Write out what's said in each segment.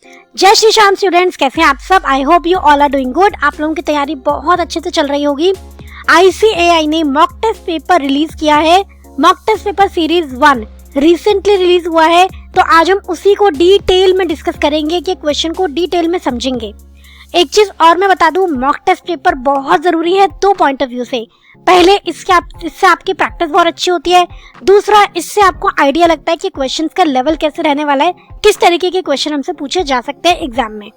जय श्री श्याम स्टूडेंट्स, कैसे हैं आप सब। I hope you all are doing good. आप लोगों की तैयारी बहुत अच्छे से चल रही होगी। ICAI ने मॉक टेस्ट पेपर रिलीज किया है। Mock test paper series 1 recently release हुआ है, तो आज हम उसी को डिटेल में डिस्कस करेंगे कि क्वेश्चन को डिटेल में समझेंगे। एक चीज और मैं बता दूं, मॉक टेस्ट पेपर बहुत जरूरी है 2 पॉइंट ऑफ व्यू से। पहले इससे आपकी प्रैक्टिस बहुत अच्छी होती है। दूसरा, इससे आपको आइडिया लगता है कि क्वेश्चंस का लेवल कैसे रहने वाला है, किस तरीके के क्वेश्चन हमसे पूछे जा सकते हैं एग्जाम में।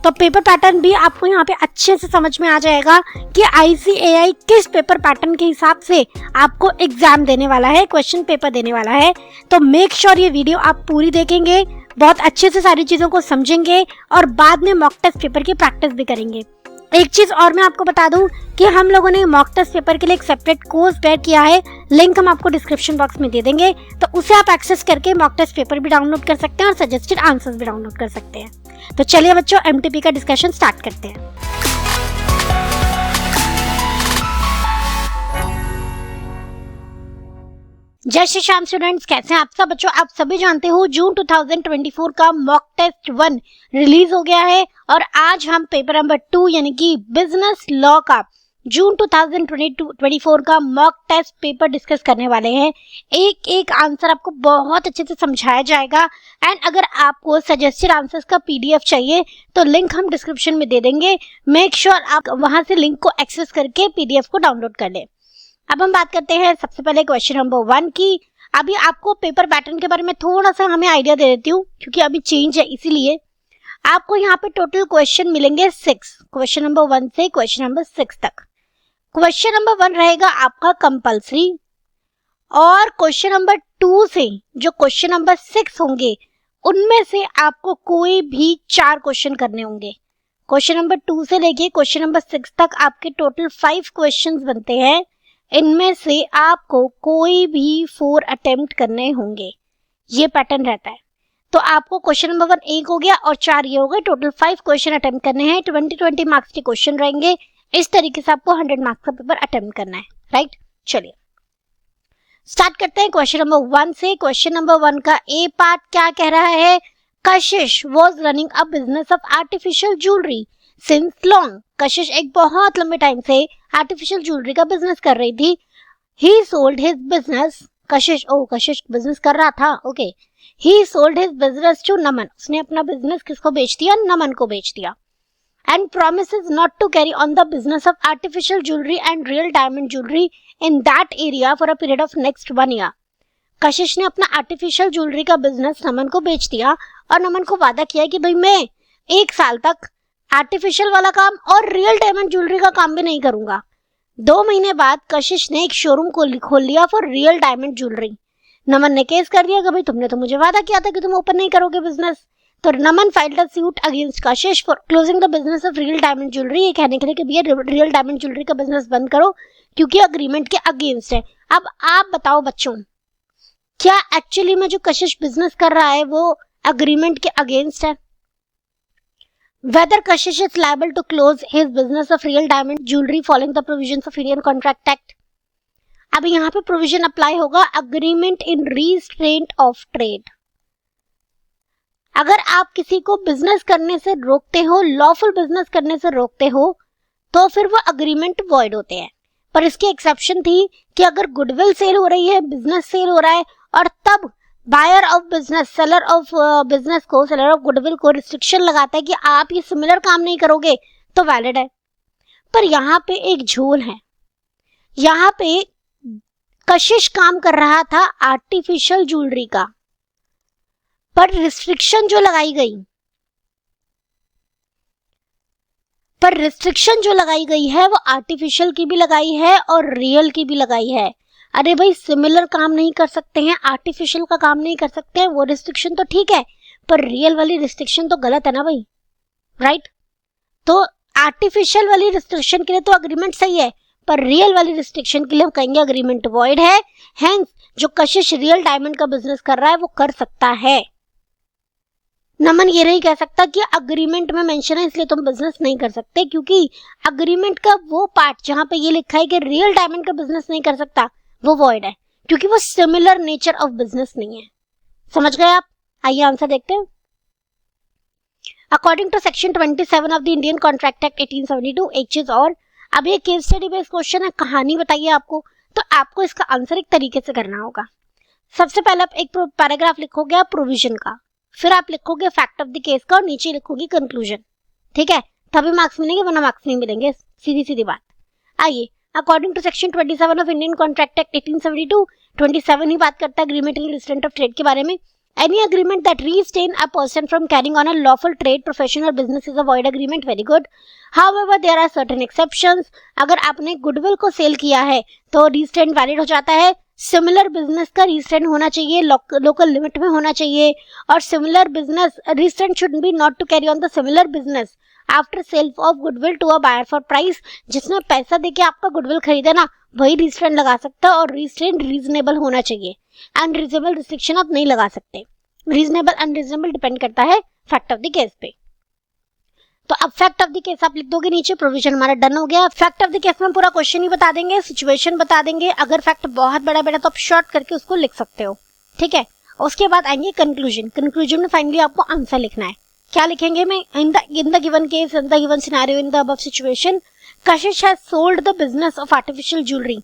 तो पेपर पैटर्न भी आपको यहाँ पे अच्छे से समझ में आ जाएगा कि ICAI किस पेपर पैटर्न के हिसाब से आपको एग्जाम देने वाला है, क्वेश्चन पेपर देने वाला है। तो मेक श्योर ये वीडियो आप पूरी देखेंगे, बहुत अच्छे से सारी चीजों को समझेंगे और बाद में मॉक टेस्ट पेपर की प्रैक्टिस भी करेंगे। एक चीज और मैं आपको बता दूं कि हम लोगों ने मॉक टेस्ट पेपर के लिए एक सेपरेट कोर्स तैयार किया है। लिंक हम आपको डिस्क्रिप्शन बॉक्स में दे देंगे, तो उसे आप एक्सेस करके मॉक टेस्ट पेपर भी डाउनलोड कर सकते हैं और सजेस्टेड आंसर्स भी डाउनलोड कर सकते हैं। तो चलिए बच्चों, MTP का डिस्कशन स्टार्ट करते हैं। जय श्री श्याम स्टूडेंट्स, कैसे हैं आप सब। बच्चों, आप सभी जानते हो जून 2024 का मॉक टेस्ट 1 रिलीज हो गया है और आज हम पेपर नंबर 2 यानी कि बिजनेस लॉ का जून 2024 का मॉक टेस्ट पेपर डिस्कस करने वाले हैं। एक एक आंसर आपको बहुत अच्छे से समझाया जाएगा एंड अगर आपको सजेस्टेड आंसर्स का PDF चाहिए तो लिंक हम डिस्क्रिप्शन में दे देंगे। मेक श्योर आप वहां से लिंक को एक्सेस करके PDF को डाउनलोड कर लें। अब हम बात करते हैं सबसे पहले क्वेश्चन नंबर 1 की। अभी आपको पेपर पैटर्न के बारे में थोड़ा सा हमें आइडिया दे देती हूँ क्योंकि अभी चेंज है, इसीलिए आपको यहाँ पे टोटल क्वेश्चन मिलेंगे 6, क्वेश्चन नंबर 1 से क्वेश्चन नंबर 6 तक। क्वेश्चन नंबर 1 रहेगा आपका कंपल्सरी और क्वेश्चन नंबर 2 से जो क्वेश्चन नंबर 6 होंगे उनमें से आपको कोई भी 4 क्वेश्चन करने होंगे। क्वेश्चन नंबर 2 से लेके क्वेश्चन नंबर 6 तक आपके टोटल 5 क्वेश्चन बनते हैं। इनमें से आपको कोई भी 4 अटेम्प्ट करने होंगे, ये पैटर्न रहता है। तो आपको क्वेश्चन नंबर 1 एक हो गया और 4 ये हो गए, टोटल 5 क्वेश्चन अटेम्प्ट करने हैं। 20 मार्क्स के क्वेश्चन रहेंगे। इस तरीके से आपको 100 मार्क्स का पेपर अटेम्प्ट करना है, राइट। चलिए स्टार्ट करते हैं क्वेश्चन नंबर 1 से। क्वेश्चन नंबर 1 का ए पार्ट क्या कह रहा है। कशिश was running a business of artificial jewellery since long. कशिश एक बहुत लंबे टाइम से आर्टिफिशियल ज्वेलरी का बिजनेस कर रही थी। He sold his business. Kashish business कर रहा था, okay. He sold his business to Naman. उसने अपना बिजनेस किसको बेच दिया, नमन को बेच दिया। And promises not to carry on the business of artificial jewellery and real diamond jewellery in that area for a period of next 1 year. Kashish ने अपना आर्टिफिशियल ज्वेलरी का बिजनेस नमन को बेच दिया और नमन को वादा किया कि भाई मैं 1 साल तक आर्टिफिशियल वाला काम और रियल डायमंड ज्वेलरी का काम भी नहीं करूंगा। 2 महीने बाद कशिश ने एक शोरूम को खोल लिया फॉर रियल डायमंड ज्वेलरी। नमन ने केस कर दिया कि भाई तुमने तो मुझे वादा किया था कि तुम ओपन नहीं करोगे बिजनेस। तो नमन filed a suit against Kashish for closing the business of real diamond jewellery. ये कहने के लिए कि भैया रियल डायमंड ज्वेलरी का बिजनेस बंद करो क्योंकि अग्रीमेंट के अगेंस्ट है। अब आप बताओ बच्चों, क्या एक्चुअली में जो कशिश बिजनेस कर रहा है वो अग्रीमेंट के अगेंस्ट है? Whether Kashish is liable to close his business of real diamond jewelry following the provisions of Indian Contract Act. अब यहाँ पे प्रोविजन अप्लाई होगा agreement in restraint of trade. अगर आप किसी को बिजनेस करने से रोकते हो, लॉफुल बिजनेस करने से रोकते हो, तो फिर वो अग्रीमेंट वॉइड होते हैं। पर इसकी एक्सेप्शन थी कि अगर गुडविल सेल हो रही है, बिजनेस सेल हो रहा है और तब buyer of business, seller of business को, सेलर ऑफ गुडविल को रिस्ट्रिक्शन लगाता है कि आप ये सिमिलर काम नहीं करोगे, तो वैलिड है। पर यहाँ पे एक झोल है। यहाँ पे कशिश काम कर रहा था आर्टिफिशियल ज्वेलरी का, पर रिस्ट्रिक्शन जो लगाई गई है वो आर्टिफिशियल की भी लगाई है और रियल की भी लगाई है। अरे भाई, सिमिलर काम नहीं कर सकते हैं, आर्टिफिशियल का काम नहीं कर सकते हैं, वो रिस्ट्रिक्शन तो ठीक है, पर रियल वाली रिस्ट्रिक्शन तो गलत है ना भाई, राइट। तो आर्टिफिशियल वाली रिस्ट्रिक्शन के लिए तो अग्रीमेंट सही है, पर रियल वाली रिस्ट्रिक्शन के लिए हम कहेंगे अग्रीमेंट वॉइड है। हेंस जो कशिश रियल डायमंड का बिजनेस कर रहा है वो कर सकता है। नमन ये नहीं कह सकता कि अग्रीमेंट में मेंशन है इसलिए तुम बिजनेस नहीं कर सकते, क्योंकि अग्रीमेंट का वो पार्ट जहां पे ये लिखा है कि रियल डायमंड का बिजनेस नहीं कर सकता वो वॉइड है, क्योंकि वो सिमिलर नेचर ऑफ बिजनेस नहीं है। समझ गए आप? आइए आंसर देखते हैं। According to section 27 of the Indian contract act 1872, एक चीज और, अब ये केस स्टडी बेस्ड क्वेश्चन है, कहानी बताइए आपको, तो आपको इसका आंसर एक तरीके से करना होगा। सबसे पहले आप एक पैराग्राफ लिखोगे प्रोविजन का, फिर आप लिखोगे फैक्ट ऑफ द केस का और नीचे लिखोगे कंक्लूजन, ठीक है, तभी मार्क्स मिलेंगे, वरना मार्क्स नहीं मिलेंगे, सीधी सीधी बात। आइए, according to section 27 of Indian contract act 1872, 27 ही बात करता है agreement and restraint of trade के बारे में। Any agreement that restrain a person from carrying on a lawful trade, profession or business is a void agreement. Very good. However, there are certain exceptions. अगर आपने goodwill को cell किया है तो restraint valid हो जाता है। सिमिलर बिजनेस का रिस्ट्रेंट होना चाहिए, लोकल लिमिट में होना चाहिए, और similar business restraint should be not to carry on the similar business after sale of goodwill to a buyer for price. जिसने पैसा देके आपका गुडविल खरीदा ना, वही रिस्ट्रेंट लगा सकता है, और रिस्ट्रेंट रीजनेबल होना चाहिए। अनरीजनेबल रिस्ट्रिक्शन आप नहीं लगा सकते। रीजनेबल अनरीजनेबल डिपेंड करता है फैक्ट ऑफ द केस पे। तो अब फैक्ट ऑफ द केस आप लिख दोगे नीचे, प्रोविजन हमारा डन हो गया। फैक्ट ऑफ द केस में पूरा क्वेश्चन ही बता देंगे, सिचुएशन बता देंगे, अगर फैक्ट बहुत बड़ा बड़ा तो आप शॉर्ट करके उसको लिख सकते हो, ठीक है। उसके बाद आएंगे कंक्लूजन। कंक्लूजन में फाइनली आपको आंसर लिखना है। क्या लिखेंगे मैं, इन the given case, in the given scenario, in the above situation, Kashish has sold the business of artificial jewelry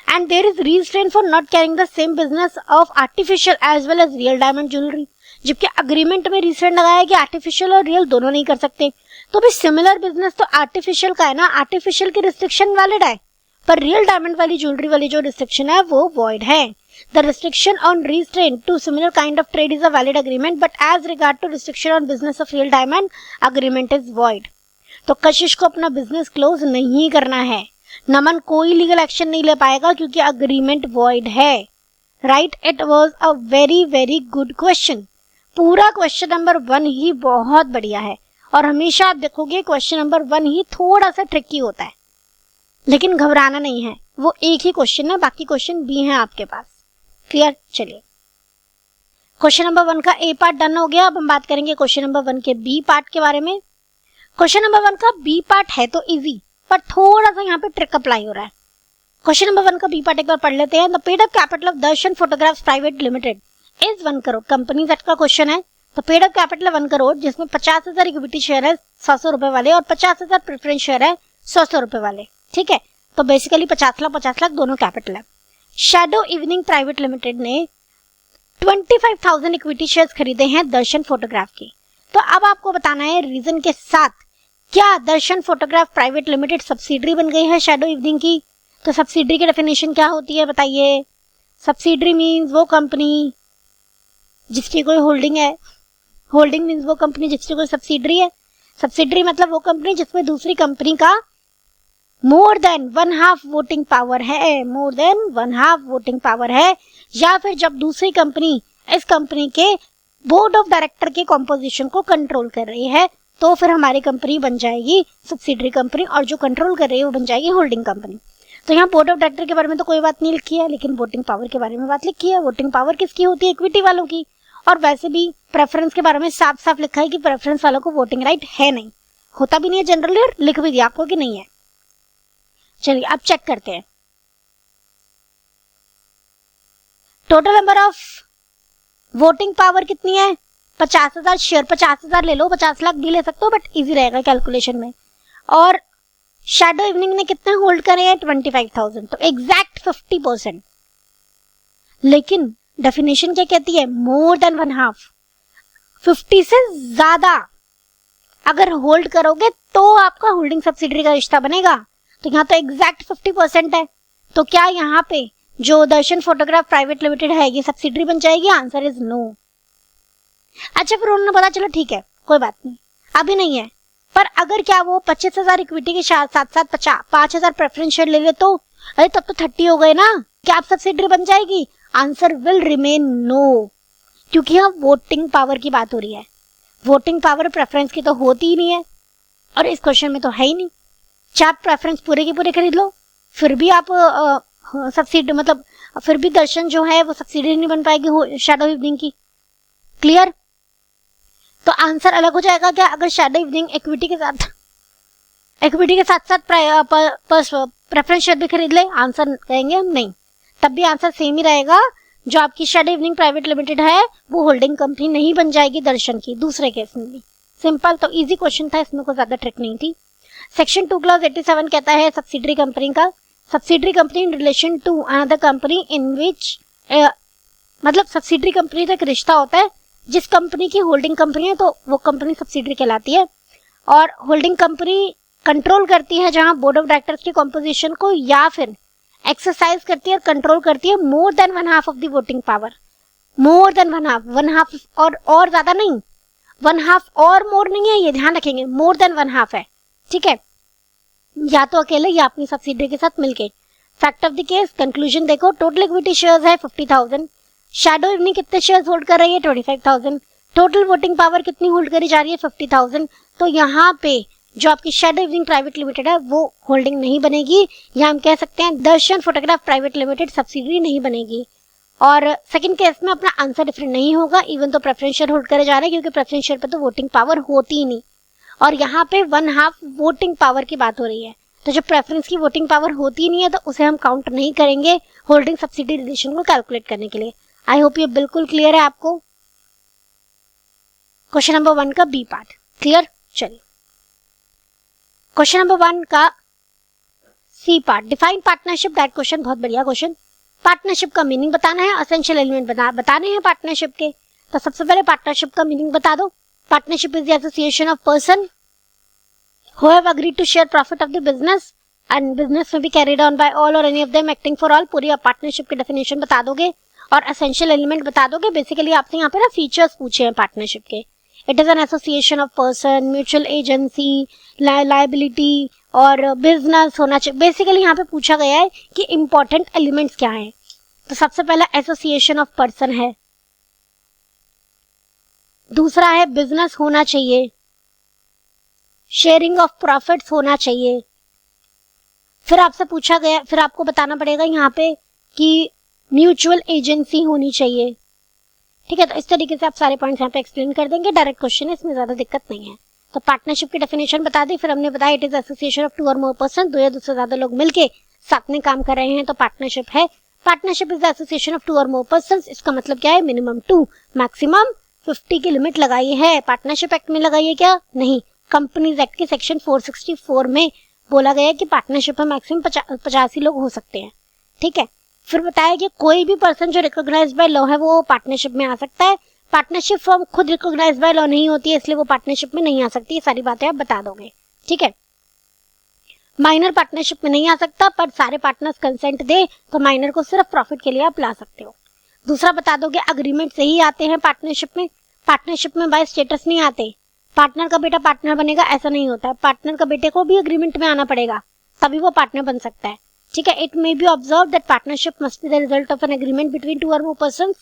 and there is restraint for not carrying the same business of artificial as well as real diamond jewelry। जबकि agreement में restraint लगाया है कि artificial और real दोनों नहीं कर सकते। तो भी सिमिलर बिजनेस तो आर्टिफिशियल का है ना, आर्टिफिशियल की रिस्ट्रिक्शन वैलिड है, पर रियल डायमंड वाली ज्वेलरी वाली जो रिस्ट्रिक्शन है वो वॉइड है। The restriction on restraint to similar kind of trade is a valid agreement, but as regard to restriction on business of real diamond agreement is void. तो कशिश को अपना business close नहीं करना है। नमन कोई लीगल एक्शन नहीं ले पाएगा क्योंकि अग्रीमेंट वॉइड है। Right, it was a very very good question. पूरा क्वेश्चन नंबर 1 ही बहुत बढ़िया है, और हमेशा आप देखोगे क्वेश्चन नंबर 1 ही थोड़ा सा ट्रिकी होता है, लेकिन घबराना नहीं है, वो एक ही क्वेश्चन है, बाकी क्वेश्चन भी हैं आपके पास। क्लियर, चलिए क्वेश्चन नंबर 1 का ए पार्ट डन हो गया। अब हम बात करेंगे क्वेश्चन नंबर 1 के बी पार्ट के बारे में। क्वेश्चन नंबर 1 का बी पार्ट है तो इजी, पर थोड़ा सा यहाँ पे ट्रिक अप्लाई हो रहा है। क्वेश्चन नंबर 1 का बी पार्ट एक बार पढ़ लेते हैं। The paid up capital of Darshan photographs private limited is 1 crore. Company act का क्वेश्चन है। तो पेड अप कैपिटल 1 करोड़, जिसमें 50,000 इक्विटी शेयर है 100 रुपए वाले, और 50,000 प्रेफरेंस शेयर है 100 रुपए वाले, ठीक है। तो बेसिकली 50 लाख दोनों कैपिटल है। शैडो इवनिंग प्राइवेट लिमिटेड ने 25,000 इक्विटी शेयर्स खरीदे हैं दर्शन फोटोग्राफ की। तो अब आपको बताना है रीजन के साथ, क्या दर्शन फोटोग्राफ प्राइवेट लिमिटेड सब्सिडरी बन गई है शैडो इवनिंग की? तो सब्सिडरी की डेफिनेशन क्या होती है बताइए। सब्सिडरी मींस वो कंपनी जिसकी कोई होल्डिंग है। होल्डिंग मींस वो कंपनी जिसकी कोई सब्सिडरी है। सब्सिडरी मतलब वो कंपनी जिसमें दूसरी कंपनी का मोर देन 1/2 वोटिंग पावर है, मोर देन 1/2 वोटिंग पावर है, या फिर जब दूसरी कंपनी इस कंपनी के बोर्ड ऑफ डायरेक्टर के कॉम्पोजिशन को कंट्रोल कर रही है, तो फिर हमारी कंपनी बन जाएगी सब्सिडरी कंपनी, और जो कंट्रोल कर रही है वो बन जाएगी होल्डिंग कंपनी। तो यहाँ बोर्ड ऑफ डायरेक्टर के बारे में तो कोई बात नहीं लिखी है, लेकिन वोटिंग पावर के बारे में बात लिखी है। वोटिंग पावर किसकी होती है? इक्विटी वालों की। और वैसे भी प्रेफरेंस के बारे में साफ साफ लिखा है कि प्रेफरेंस वालों को वोटिंग राइट है नहीं, होता भी नहीं है जनरली, और लिख भी दिया आपको कि नहीं है। चलिए अब चेक करते हैं। Total number of voting power कितनी है? 50,000 शेयर, 50,000 ले लो, 50 लाख भी ले सकते हो, बट इजी रहेगा कैलकुलेशन में। और शैडो इवनिंग ने कितने होल्ड करे हैं? 25,000, तो एग्जैक्ट 50%। लेकिन डेफिनेशन क्या कहती है? मोर देन 1/2, 50 से ज्यादा अगर होल्ड करोगे तो आपका होल्डिंग सब्सिडरी का रिश्ता बनेगा। तो यहाँ तो एग्जैक्ट 50% है, तो क्या यहाँ पे जो दर्शन फोटोग्राफ प्राइवेट लिमिटेड है ये सब्सिडरी बन जाएगी? Answer is no. अच्छा, फिर उन्होंने बोला चलो ठीक है कोई बात नहीं, अभी नहीं है, पर अगर क्या वो 25,000 इक्विटी के साथ साथ 5,000 प्रेफरेंस शेयर ले ले तो अरे तब तो 30 हो गए ना, क्या आप सब्सिडरी बन जाएगी? आंसर विल रिमेन नो, क्योंकि यहाँ वोटिंग पावर की बात हो रही है। वोटिंग पावर प्रेफरेंस की तो होती ही नहीं है, और इस क्वेश्चन में तो है ही नहीं। चाहे आप प्रेफरेंस पूरे के पूरे खरीद लो, फिर भी आप सब्सिडी मतलब फिर भी दर्शन जो है वो सब्सिडी नहीं बन पाएगी शैडो इवनिंग की। क्लियर? तो आंसर अलग हो जाएगा क्या अगर शैडो इवनिंग इक्विटी के साथ प्रेफरेंस शेयर भी खरीद ले? आंसर कहेंगे हम नहीं, तब भी आंसर सेम ही रहेगा। जो आपकी शैडो इवनिंग प्राइवेट लिमिटेड है वो होल्डिंग कंपनी नहीं बन जाएगी दर्शन की, दूसरे केस में भी सिंपल, तो इजी क्वेश्चन था, इसमें कोई ज्यादा ट्रिक नहीं थी। सेक्शन 2 क्लॉज 87 कहता है सब्सिडरी कंपनी का, subsidiary company in relation to another company in which, मतलब सब्सिडरी कंपनी तो एक रिश्ता होता है, जिस कंपनी की होल्डिंग कंपनी है तो वो कंपनी सब्सिडरी कहलाती है। और होल्डिंग कंपनी कंट्रोल करती है जहां बोर्ड ऑफ डायरेक्टर्स की कॉम्पोजिशन को, या फिर एक्सरसाइज करती है, कंट्रोल करती है more than 1/2 of the voting power. More than 1/2 और ज्यादा नहीं, 1/2 और मोर नहीं है, ये ध्यान रखेंगे, मोर देन 1/2 है, ठीक है, या तो अकेले या अपनी सब्सिडरी के साथ मिलके। Fact of the case, conclusion देखो, टोटल इक्विटी शेयर्स है 50,000, शैडो इवनिंग कितने शेयर्स होल्ड कर रही है 25,000, टोटल वोटिंग पावर कितनी होल्ड करी जा रही है 50,000। तो यहाँ पे जो आपकी शैडो इवनिंग प्राइवेट लिमिटेड है वो होल्डिंग नहीं बनेगी, या हम कह सकते हैं दर्शन फोटोग्राफ प्राइवेट लिमिटेड सब्सिडरी नहीं बनेगी। और सेकंड केस में अपना आंसर डिफरेंट नहीं होगा, इवन तो प्रेफरेंस शेयर होल्ड करे जा रहे हैं, क्योंकि प्रेफरेंस शेयर पे तो वोटिंग पावर होती ही नहीं, और यहाँ पे 1/2 वोटिंग पावर की बात हो रही है। तो जो प्रेफरेंस की वोटिंग पावर होती नहीं है तो उसे हम काउंट नहीं करेंगे होल्डिंग सब्सिडी रिलेशन को कैलकुलेट करने के लिए। आई होप ये बिल्कुल क्लियर है आपको। क्वेश्चन नंबर 1 का बी पार्ट क्लियर। चलिए क्वेश्चन नंबर 1 का C part, define partnership, that question बहुत बढ़िया क्वेश्चन। पार्टनरशिप का मीनिंग बताना है, एसेंशियल एलिमेंट बताने हैं पार्टनरशिप के। तो सबसे पहले पार्टनरशिप का मीनिंग बता दो। Partnership is the association of person who have agreed to share profit of the business and business may be carried on by all or any of them acting for all। पूरी partnership की definition बता दोगे और essential element बता दोगे। Basically आपसे यहाँ पे ना फीचर्स पूछे हैं पार्टनरशिप के। It is an association of person, mutual agency, liability और बिजनेस होना चाहिए। बेसिकली यहाँ पे पूछा गया है कि इंपॉर्टेंट एलिमेंट्स क्या हैं। तो सबसे पहला एसोसिएशन ऑफ पर्सन है, दूसरा है बिजनेस होना चाहिए, शेयरिंग ऑफ प्रॉफिट्स होना चाहिए। फिर आपसे पूछा गया, फिर आपको बताना पड़ेगा यहाँ पे कि म्यूचुअल एजेंसी होनी चाहिए। ठीक है, तो इस तरीके से आप सारे पॉइंट्स यहाँ पे एक्सप्लेन कर देंगे। डायरेक्ट क्वेश्चन है, इसमें ज्यादा दिक्कत नहीं है। तो पार्टनरशिप की डेफिनेशन बता दी, फिर हमने बताया it is association of 2 or more person, 2 या 2 से ज्यादा लोग मिलके साथ में काम कर रहे हैं तो पार्टनरशिप है। Partnership is the association of 2 or more person. इसका मतलब क्या है, मिनिमम 2 मैक्सिमम 50 की लिमिट लगाई है। पार्टनरशिप एक्ट में लगाई है क्या, नहीं, कंपनीज एक्ट के सेक्शन 464 में बोला गया है कि पार्टनरशिप में मैक्सिमम 85 लोग हो सकते हैं। ठीक है, फिर बताया कि कोई भी पर्सन जो रिकॉग्नाइज बाय लॉ है वो पार्टनरशिप में आ सकता है। पार्टनरशिप फॉर्म खुद रिकॉग्नाइज बाय लॉ नहीं होती है, इसलिए वो पार्टनरशिप में नहीं आ सकती। ये सारी बातें आप बता दोगे। ठीक है, माइनर पार्टनरशिप में नहीं आ सकता, पर सारे पार्टनर्स कंसेंट दे तो माइनर को सिर्फ प्रॉफिट के लिए आप ला सकते हो। दूसरा बता दोगे अग्रीमेंट से ही आते हैं पार्टनरशिप में। पार्टनरशिप में बाय स्टेटस नहीं आते। पार्टनर का बेटा पार्टनर बनेगा ऐसा नहीं होता है, पार्टनर का बेटे को भी अग्रीमेंट में आना पड़ेगा तभी वो पार्टनर बन सकता है। ठीक है, it may be observe that partnership must be the result of an agreement between 2 or more persons.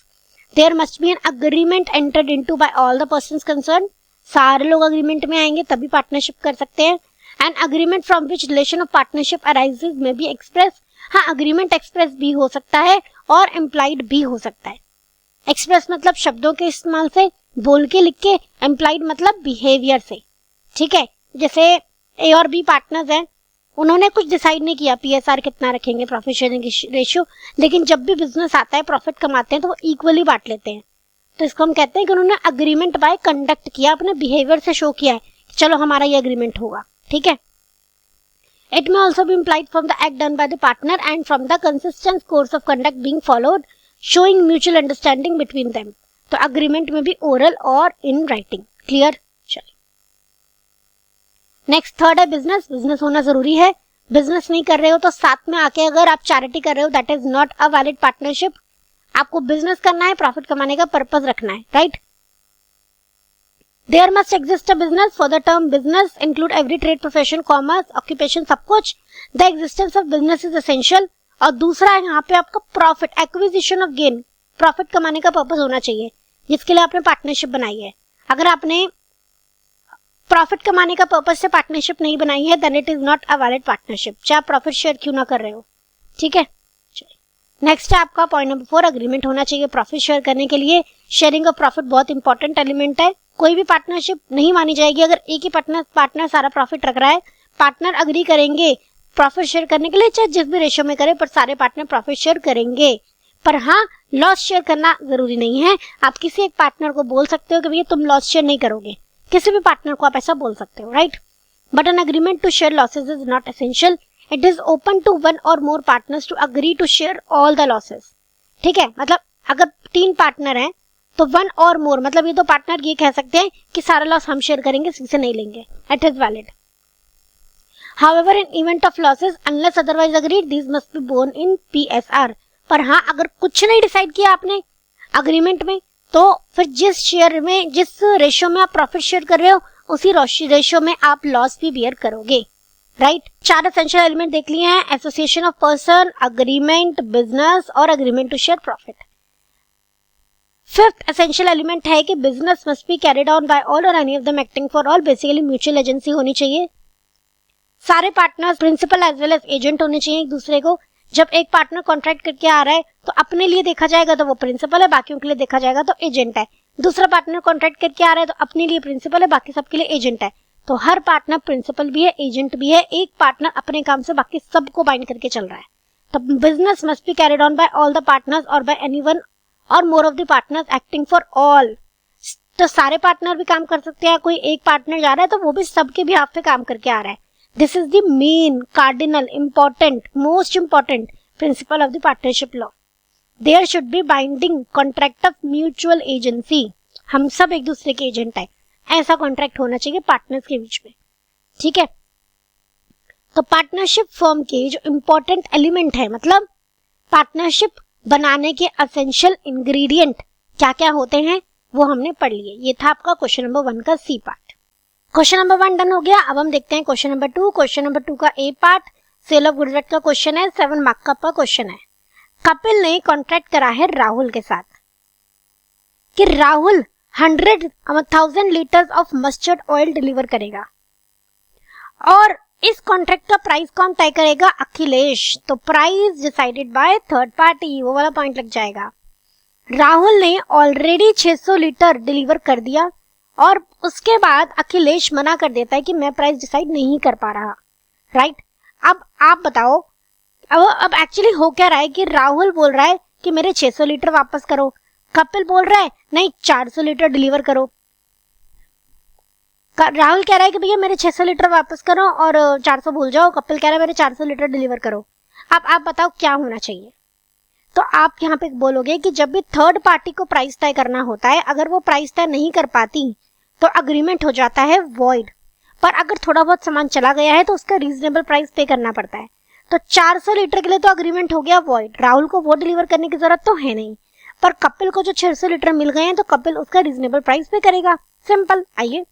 There must be an agreement entered into by all the persons concern. सारे लोग अग्रीमेंट में आएंगे तभी पार्टनरशिप कर सकते हैं। An agreement from which relation of partnership arises में be express. हाँ, अग्रीमेंट एक्सप्रेस भी हो सकता है और इम्प्लाइड भी हो सकता है। एक्सप्रेस मतलब शब्दों के इस्तेमाल से, बोल के लिख के, एम्प्लाइड मतलब बिहेवियर से। ठीक है, जैसे ए और बी पार्टनर्स हैं, उन्होंने कुछ डिसाइड नहीं किया पीएसआर कितना रखेंगे, प्रॉफिट शेयरिंग रेशियो, लेकिन जब भी बिजनेस आता है, प्रॉफिट कमाते हैं तो वो इक्वली बांट लेते हैं। तो इसको हम कहते हैं कि उन्होंने अग्रीमेंट बाय कंडक्ट किया, अपने बिहेवियर से शो किया है कि चलो हमारा ये अग्रीमेंट होगा। ठीक है, it may also be implied from the act done by the partner and from the consistent course of conduct being followed showing mutual understanding between them. तो अग्रीमेंट में भी ओरल और इन राइटिंग। क्लियर। चलिए next third है business. Business होना जरूरी है। Business नहीं कर रहे हो तो साथ में आके अगर आप चैरिटी कर रहे हो, that is not a valid partnership. आपको बिजनेस करना है, प्रॉफिट कमाने का पर्पस रखना है, right. There must exist a business. For the term business include every trade, profession, commerce, occupation, सब कुछ। The existence of business is essential. और दूसरा है यहाँ पे आपका profit, acquisition of gain, profit कमाने का पर्पस होना चाहिए जिसके लिए आपने पार्टनरशिप बनाई है। अगर आपने प्रॉफिट कमाने का पर्पस से पार्टनरशिप नहीं बनाई है, then it is not a valid partnership, चाहे आप प्रॉफिट शेयर क्यों ना कर रहे हो। ठीक है, नेक्स्ट है आपका पॉइंट नंबर 4, अग्रीमेंट होना चाहिए प्रॉफिट शेयर करने के लिए। शेयरिंग ऑफ प्रॉफिट बहुत इंपॉर्टेंट एलिमेंट है। कोई भी पार्टनरशिप नहीं मानी जाएगी अगर एक ही पार्टनर सारा प्रॉफिट रख रहा है। पार्टनर अग्री करेंगे प्रॉफिट शेयर करने के लिए, चाहे जिस भी रेशियो में करे, पर सारे पार्टनर प्रॉफिट शेयर करेंगे। पर हाँ, लॉस शेयर करना जरूरी नहीं है। आप किसी एक पार्टनर को बोल सकते हो कि भैया तुम लॉस शेयर नहीं करोगे, किसी भी पार्टनर को आप ऐसा बोल सकते हो, right. But an agreement to share losses is not essential, it is open to one or more partners to agree to share all the losses. ठीक है, मतलब अगर 3 पार्टनर हैं तो 1 और मोर, मतलब ये 2 पार्टनर ये कह सकते हैं कि सारा लॉस हम शेयर करेंगे, किसी नहीं लेंगे, it is valid. However, in event of losses, unless otherwise agreed, these must be borne in PSR. पर हाँ, अगर कुछ नहीं डिसाइड किया आपने अग्रीमेंट में, तो फिर जिस शेयर में, जिस रेशियो में आप प्रॉफिट शेयर कर रहे हो, उसी रेशियो में आप लॉस भी बियर करोगे, राइट। 4 एसेंशियल एलिमेंट देख लिए हैं, association of person, agreement, business और agreement to share profit. 5th essential element है कि business must be carried on by all or any of them acting for all, basically mutual agency होनी चाहिए। सारे partners principal as well as agent होने चाहिए एक दूसरे को। जब एक पार्टनर कॉन्ट्रैक्ट करके आ रहा है तो अपने लिए देखा जाएगा तो वो प्रिंसिपल है, बाकियों के लिए देखा जाएगा तो एजेंट है। दूसरा पार्टनर कॉन्ट्रैक्ट करके आ रहा है तो अपने लिए प्रिंसिपल है, बाकी सबके लिए एजेंट है। तो हर पार्टनर प्रिंसिपल भी है, एजेंट भी है, एक पार्टनर अपने काम से बाकी सबको बाइंड करके चल रहा है। तो business must be carried on by all the partners or by anyone or more of the partners acting for all. तो सारे पार्टनर भी काम कर सकते हैं, कोई एक पार्टनर जा रहा है तो वो भी सबके भी हाथ पे काम करके आ रहा है। This is the main, cardinal, important, most important principle of the partnership law. There should be binding contract of mutual agency. हम सब एक दूसरे के एजेंट हैं, ऐसा कॉन्ट्रैक्ट होना चाहिए पार्टनर्स के बीच में, ठीक है। तो पार्टनरशिप फर्म के जो इंपॉर्टेंट एलिमेंट है, मतलब पार्टनरशिप बनाने के एसेंशियल इंग्रेडिएंट क्या क्या होते हैं, वो हमने पढ़ लिए। ये था आपका क्वेश्चन नंबर 1 का C part. Question number 1 done हो गया। अब हम देखते हैं क्वेश्चन नंबर 2। क्वेश्चन नंबर 2 का A part cell of goods का क्वेश्चन है, 7 मार्क का क्वेश्चन है। कपिल ने कॉन्ट्रैक्ट करा है राहुल के साथ कि Rahul 1000 litres of mustard oil deliver करेगा, और इस कॉन्ट्रैक्ट का प्राइस कौन तय करेगा? अखिलेश। तो price decided by third party, वो वाला पॉइंट लग जाएगा। राहुल ने ऑलरेडी 600 लीटर डिलीवर कर दिया और उसके बाद अखिलेश मना कर देता है कि मैं प्राइस डिसाइड नहीं कर पा रहा, राइट। अब आप बताओ, अब एक्चुअली हो क्या रहा है कि राहुल बोल रहा है कि मेरे 600 लीटर वापस करो, कपिल बोल रहा है नहीं 400 लीटर डिलीवर करो। राहुल कह रहा है कि भैया मेरे 600 लीटर वापस करो और 400 भूल जाओ, कपिल कह रहा है मेरे 400 लीटर डिलीवर करो। अब आप बताओ क्या होना चाहिए? तो आप यहाँ पे बोलोगे कि जब भी थर्ड पार्टी को प्राइस तय करना होता है, अगर वो प्राइस तय नहीं कर पाती तो अग्रीमेंट हो जाता है वॉइड। पर अगर थोड़ा बहुत सामान चला गया है तो उसका रीजनेबल प्राइस पे करना पड़ता है। तो 400 लीटर के लिए तो अग्रीमेंट हो गया वॉइड, राहुल को वो डिलीवर करने की जरूरत तो है नहीं, पर कपिल को जो 600 लीटर मिल गए हैं तो कपिल उसका रीजनेबल प्राइस पे करेगा, सिंपल। आइए,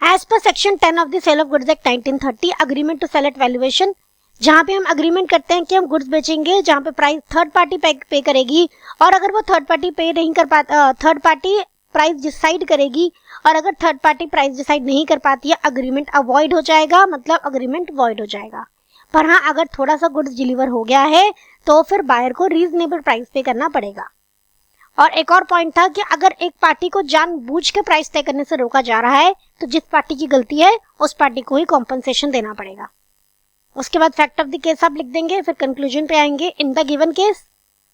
as per section 10 of the sale of goods act 1930 agreement to sell at valuation, जहां पे हम अग्रीमेंट करते हैं कि हम गुड्स बेचेंगे, जहां पे प्राइस थर्ड पार्टी पे करेगी, और अगर वो थर्ड पार्टी पे नहीं कर पाता, थर्ड पार्टी प्राइस डिसाइड करेगी, और अगर थर्ड पार्टी प्राइस डिसाइड नहीं कर पाती है, अग्रीमेंट अवॉइड हो जाएगा, मतलब अग्रीमेंट वॉइड हो जाएगा। पर हाँ, अगर थोड़ा सा गुड्स डिलीवर हो गया है तो फिर बायर को रीजनेबल प्राइस पे करना पड़ेगा। और एक और पॉइंट था कि अगर एक पार्टी को जानबूझ के प्राइस तय करने से रोका जा रहा है तो जिस पार्टी की गलती है उस पार्टी को ही कॉम्पनसेशन देना पड़ेगा। उसके बाद फैक्ट ऑफ द केस आप लिख देंगे, फिर कंक्लूजन पे आएंगे। In the given case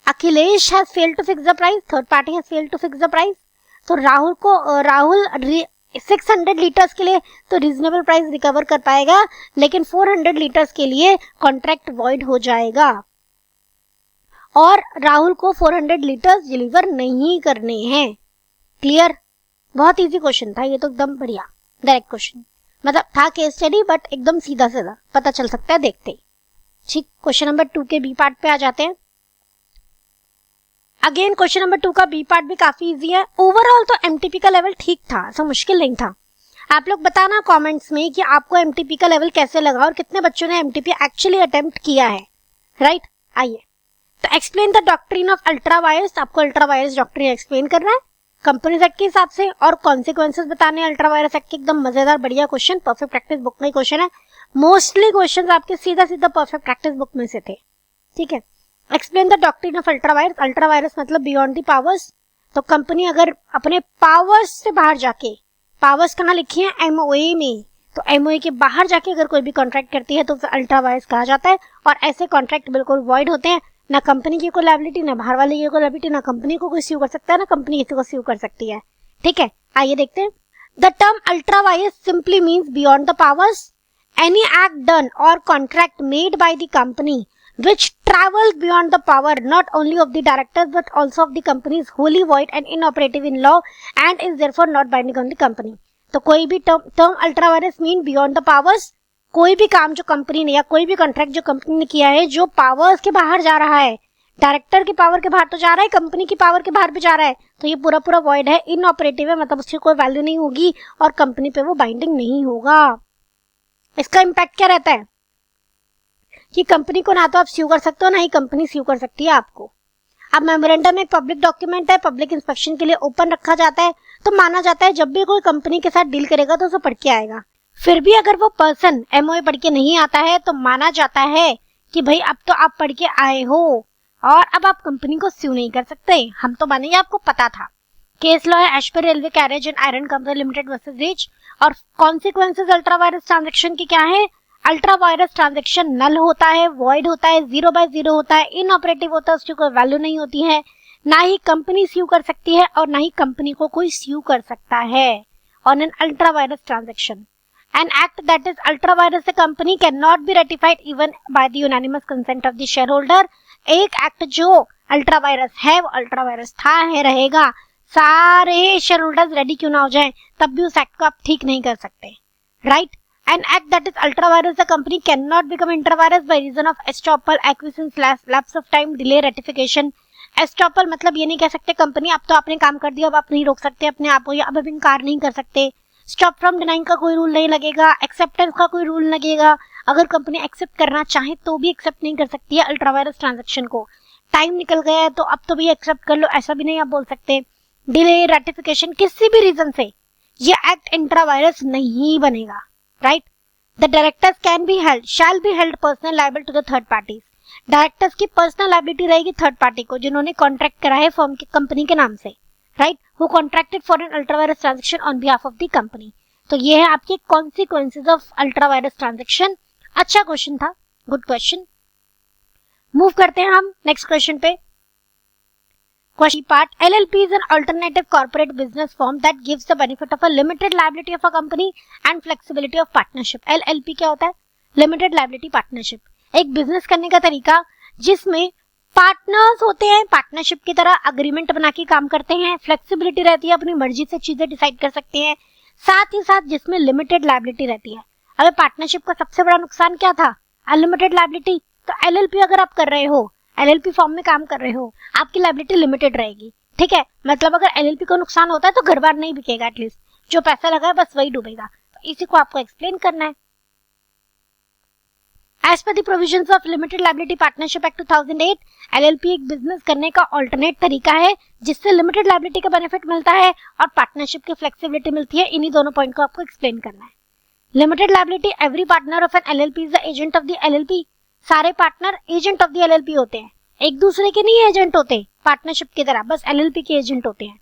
Akhilesh has failed to fix the price, third party has failed to fix the price. तो राहुल 600 लीटर्स के लिए तो रीजनेबल प्राइस रिकवर कर पाएगा, लेकिन 400 लीटर्स के लिए कॉन्ट्रैक्ट वॉइड हो जाएगा और राहुल को 400 लीटर्स डिलीवर नहीं करने हैं। क्लियर? बहुत इजी क्वेश्चन था ये तो, एकदम बढ़िया डायरेक्ट क्वेश्चन, मतलब था केस स्टडी बट एकदम सीधा सीधा पता चल सकता है देखते ही। ठीक, क्वेश्चन नंबर 2 के बी पार्ट पे आ जाते हैं। अगेन क्वेश्चन नंबर 2 का बी पार्ट भी काफी इजी है। ओवरऑल तो एमटीपी का लेवल ठीक था, ऐसा मुश्किल नहीं था। आप लोग बताना कमेंट्स में कि आपको एमटीपी का लेवल कैसे लगा और कितने बच्चों ने एमटीपी एक्चुअली अटेम्प्ट किया है, राइट। आइए, तो explain the doctrine of ultra vires, आपको अल्ट्रा वायर्स डॉक्ट्रिन एक्सप्लेन करना है कंपनीज एक्ट के हिसाब से, और कॉन्सिक्वेंसेस बताने अल्ट्रा वायरस एक्ट के। एकदम मजेदार बढ़िया क्वेश्चन, परफेक्ट प्रैक्टिस बुक में क्वेश्चन है। मोस्टली क्वेश्चन आपके सीधा सीधा परफेक्ट प्रैक्टिस बुक में से थे, ठीक है। Explain the doctrine of ultra vires, ultra vires मतलब बियॉन्ड द पावर्स। तो कंपनी अगर अपने पावर्स से बाहर जाके, पावर्स कहाँ लिखी है? एमओए में, तो एमओए के बाहर जाके अगर कोई भी कॉन्ट्रैक्ट करती है तो उसे अल्ट्रा वायरस कहा जाता है। और ऐसे कॉन्ट्रैक्ट बिल्कुल वॉइड होते हैं, ना कंपनी की कोई लायबिलिटी, ना बाहर वाले की कोई लायबिलिटी, ना कंपनी को कोई स्यू कर सकता है, ना कंपनी किसी को स्यू कर सकती है, ठीक है। आइए देखते हैं। The term ultra vires simply means beyond the powers. Any act done or contract made by the company which travels beyond the power not only of the directors but also of the company is wholly void and inoperative in law and is therefore not binding on the company. तो कोई भी term ultra vires mean beyond the powers, कोई भी काम जो company ने या कोई भी कॉन्ट्रैक्ट जो कंपनी ने किया है जो पावर्स के बाहर जा रहा है, डायरेक्टर की पावर के बाहर तो जा रहा है, कंपनी की पावर के बाहर भी जा रहा है, तो ये पूरा पूरा वॉइड है, इनऑपरेटिव है, मतलब उसकी कोई वैल्यू नहीं होगी और कंपनी पे वो बाइंडिंग नहीं होगा। इसका इम्पैक्ट क्या रहता है कि कंपनी को ना तो आप स्यू कर सकते हो ना ही कंपनी स्यू कर सकती है आपको। अब मेमोरेंडम एक पब्लिक डॉक्यूमेंट है, पब्लिक इंस्पेक्शन के लिए ओपन रखा जाता है, तो माना जाता है जब भी कोई कंपनी के साथ डील करेगा तो उसे पढ़ के आएगा। फिर भी अगर वो पर्सन एमओए पढ़ के नहीं आता है तो माना जाता है कि भाई अब तो आप पढ़ के आए हो और अब आप कंपनी को स्यू नहीं कर सकते। हम तो मानेंगे आपको पता था। केस लॉ है as per railway carriage and iron company limited versus Riche. और कॉन्सिक्वेंसेस अल्ट्रा वायरस ट्रांजैक्शन की क्या है? अल्ट्रा वायरस ट्रांजैक्शन नल होता है, वॉइड होता है, 0/0 होता है, इनऑपरेटिव होता है, उसकी कोई वैल्यू नहीं होती है, ना ही कंपनी स्यू कर सकती है और ना ही कंपनी को कोई स्यू कर सकता है on an ultra vires transaction. An act that is ultra virus the company cannot be ratified even by the unanimous consent of the shareholder। एक एक्ट जो अल्ट्रा वायरस है वो अल्ट्रा वायरस था है रहेगा, सारे शेयर होल्डर्स रेडी क्यों ना हो जाएं तब भी उस एक्ट को आप ठीक नहीं कर सकते, right. An act that is ultra virus the company cannot become intra virus by reason of estoppel, acquiescence, lapse of time, delay, ratification। Estoppel मतलब ये नहीं कह सकते कंपनी अब तो आपने काम कर दिया अब आप नहीं रोक सकते अपने आप को या अब इनकार नहीं कर सकते। स्टॉप फ्रॉम डिनाइंग का कोई रूल नहीं लगेगा, एक्सेप्टेंस का कोई रूल लगेगा, अगर कंपनी एक्सेप्ट करना चाहे तो भी एक्सेप्ट नहीं कर सकती है अल्ट्रा वायरस ट्रांजैक्शन को। टाइम निकल गया है तो अब तो भी एक्सेप्ट कर लो ऐसा भी नहीं आप बोल सकते। डिले, रेटिफिकेशन, किसी भी रीजन से ये एक्ट इंट्रा वायरस नहीं बनेगा, right. The directors can be held shall be held personal liable to the third parties. Directors की पर्सनल लायबिलिटी रहेगी थर्ड पार्टी को जिन्होंने कॉन्ट्रैक्ट करा है फर्म की कंपनी के नाम से, right, who contracted for an ultra virus transaction on behalf of the company। तो ये है आपके consequences of ultra virus transaction। अच्छा क्वेश्चन था, गुड क्वेश्चन। मूव करते हैं हम नेक्स्ट क्वेश्चन पे। Question part, LLP is an alternative corporate business form that gives the benefit of a limited liability of a company and flexibility of partnership। LLP क्या होता है? Limited liability partnership, एक business करने का तरीका जिसमें partners होते हैं, पार्टनरशिप की तरह अग्रीमेंट बना के काम करते हैं, फ्लेक्सिबिलिटी रहती है, अपनी मर्जी से चीजें डिसाइड कर सकते हैं, साथ ही साथ जिसमें लिमिटेड लायबिलिटी रहती है। अब पार्टनरशिप का सबसे बड़ा नुकसान क्या था? Unlimited liability. तो एलएलपी अगर आप कर रहे हो, एलएलपी फॉर्म में काम कर रहे हो, आपकी लायबिलिटी लिमिटेड रहेगी, ठीक है। मतलब अगर एलएलपी को नुकसान होता है तो घर बार नहीं बिकेगा, एटलीस्ट जो पैसा लगा है बस वही डूबेगा। तो इसी को आपको एक्सप्लेन करना है। As per the provisions of Limited Liability Partnership Act 2008, LLP एक बिजनेस करने का ऑल्टरनेट तरीका है जिससे लिमिटेड लायबिलिटी का बेनिफिट मिलता है और पार्टनरशिप की फ्लेक्सिबिलिटी मिलती है। इन्हीं दोनों पॉइंट को आपको एक्सप्लेन करना है। Limited liability, every partner of an LLP is the agent of the LLP. सारे partner agent of the LLP होते हैं, एक दूसरे के नहीं एजेंट होते पार्टनरशिप की तरह, बस एलएलपी के एजेंट होते हैं।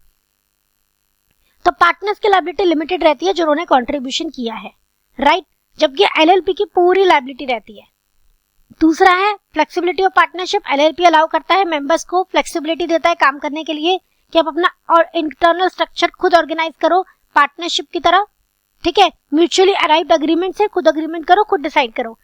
तो पार्टनर्स की लायबिलिटी लिमिटेड रहती है जिन्होंने कॉन्ट्रीब्यूशन किया है, राइट, जबकि एलएलपी की पूरी लायबिलिटी रहती है। दूसरा है flexibility of partnership. LLP allow करता है मेंबर्स को, फ्लेक्सिबिलिटी देता है काम करने के लिए कि आप अपना और इंटरनल स्ट्रक्चर खुद ऑर्गेनाइज करो पार्टनरशिप की तरह, ठीक है। म्यूचुअली अराइव्ड एग्रीमेंट से खुद एग्रीमेंट करो, खुद डिसाइड करो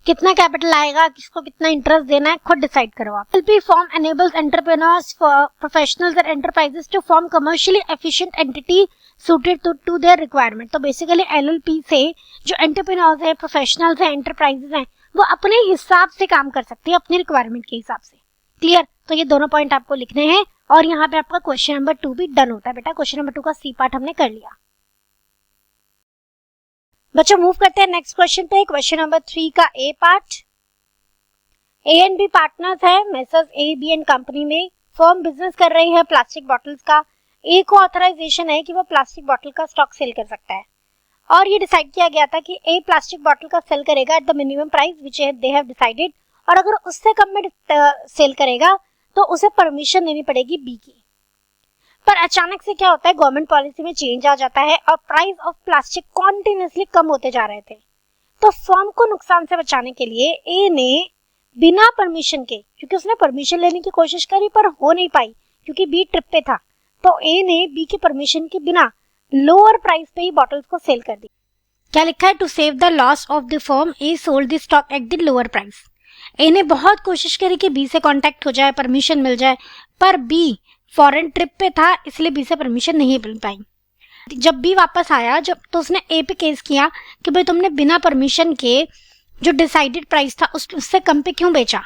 कितना कैपिटल आएगा, किसको कितना इंटरेस्ट देना है, खुद डिसाइड करो आप। LLP form enables entrepreneurs, professionals and enterprises to form commercially efficient entity suited to their requirement. तो बेसिकली एलएलपी से जो एंटरप्रेन्योर्स हैं, प्रोफेशनल्स हैं, एंटरप्राइजेस हैं, वो अपने हिसाब से काम कर सकते हैं, अपनी रिक्वायरमेंट के हिसाब से। क्लियर? तो ये दोनों पॉइंट आपको लिखने हैं और यहाँ पे आपका क्वेश्चन नंबर 2 भी डन होता है बेटा। क्वेश्चन नंबर 2 का सी पार्ट हमने कर लिया। बच्चों मूव करते हैं नेक्स्ट क्वेश्चन पे। क्वेश्चन नंबर 3 का A part. A and B partners है messrs A B and company में। फर्म बिजनेस कर रही है प्लास्टिक बॉटल्स का। ए को ऑथराइजेशन है कि वो प्लास्टिक बॉटल का स्टॉक सेल कर सकता है और ये डिसाइड किया गया था कि ए प्लास्टिक बॉटल का सेल करेगा at the minimum price which they have decided, और अगर उससे कम में सेल करेगा तो उसे परमिशन लेनी पड़ेगी बी की। पर अचानक से क्या होता है, गवर्नमेंट पॉलिसी में चेंज आ जाता है और प्राइस ऑफ प्लास्टिक कॉन्टिन्यूसली कम होते जा रहे थे। तो फर्म को नुकसान से बचाने के लिए ए ने बिना परमिशन के, क्योंकि उसने परमिशन लेने की कोशिश करी पर हो नहीं पाई क्योंकि बी ट्रिप पे था, तो ए ने बी के परमिशन के बिना लोअर प्राइस पे ही बॉटल्स को सेल कर दी। क्या लिखा है? To save the loss of the firm A sold the stock at the lower price. A ने बहुत कोशिश करी कि बी से कांटेक्ट हो जाए, परमिशन मिल जाए, पर बी फॉरेन ट्रिप पे था, इसलिए बी से परमिशन नहीं मिल पाई। जब बी वापस आया तो उसने ए पे केस किया कि भाई तुमने बिना परमिशन के जो डिसाइडेड प्राइस था उससे कम पे क्यों बेचा,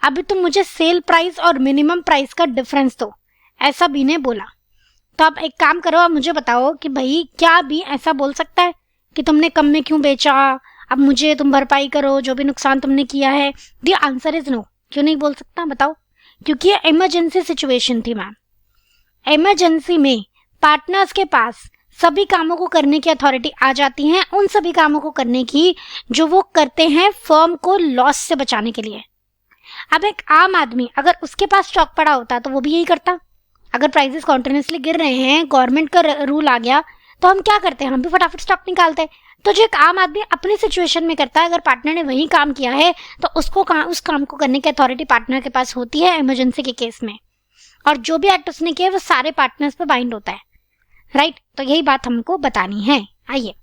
अभी तुम मुझे सेल प्राइस और मिनिमम प्राइस का डिफरेंस दो, ऐसा बी ने बोला। तो आप एक काम करो, आप मुझे बताओ कि भाई क्या बी ऐसा बोल सकता है कि तुमने कम में क्यों बेचा, अब मुझे तुम भरपाई करो जो भी नुकसान तुमने किया है। The answer is no. क्यों नहीं बोल सकता बताओ? क्योंकि ये इमरजेंसी सिचुएशन थी मैम। इमरजेंसी में पार्टनर्स के पास सभी कामों को करने की अथॉरिटी आ जाती है, उन सभी कामों को करने की जो वो करते हैं फर्म को लॉस से बचाने के लिए। अब एक आम आदमी अगर उसके पास स्टॉक पड़ा होता तो वो भी यही करता। अगर प्राइसेस कॉन्टिन्यूसली गिर रहे हैं, गवर्नमेंट का रूल आ गया, तो हम क्या करते हैं? हम भी फटाफट स्टॉक निकालते। तो जो एक आम आदमी अपनी सिचुएशन में करता है, अगर पार्टनर ने वही काम किया है तो उसको उस काम को करने की अथॉरिटी पार्टनर के पास होती है इमरजेंसी के केस में, और जो भी एक्ट उसने किया वो सारे पार्टनर्स पे बाइंड होता है, राइट? तो यही बात हमको बतानी है। आइए,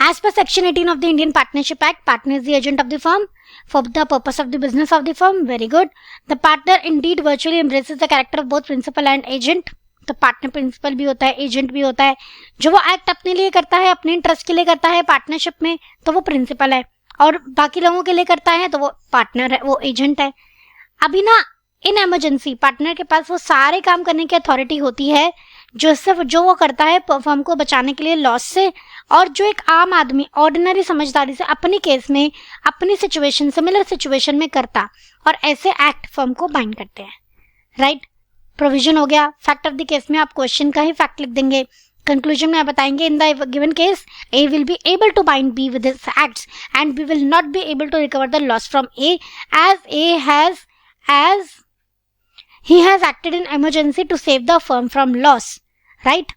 as per section 18 of the Indian partnership act, partner is the agent of the firm for the purpose of the business of the firm. Very good. The partner indeed virtually embraces the character of both principal and agent. तो partner principal भी होता है, agent भी होता है। जो वो act अपने लिए करता है, अपने इंटरेस्ट के लिए करता है पार्टनरशिप में, तो वो प्रिंसिपल है, और बाकी लोगों के लिए करता है तो वो पार्टनर है, वो एजेंट है। अभी ना इन इमरजेंसी पार्टनर के पास वो सारे काम करने की अथॉरिटी होती है जो वो करता है फर्म को बचाने के लिए लॉस से, और जो एक आम आदमी ऑर्डिनरी समझदारी से अपनी केस में, अपनी सिचुएशन, सिमिलर सिचुएशन में करता, और ऐसे एक्ट फर्म को बाइंड करते हैं, राइट? प्रोविजन हो गया। फैक्ट ऑफ द केस में आप क्वेश्चन का ही फैक्ट लिख देंगे। कंक्लूजन में आप बताएंगे, in the given case A will be able to bind B with his acts and B will not be able to recover the loss from A as he has acted in emergency to save the firm from loss, right?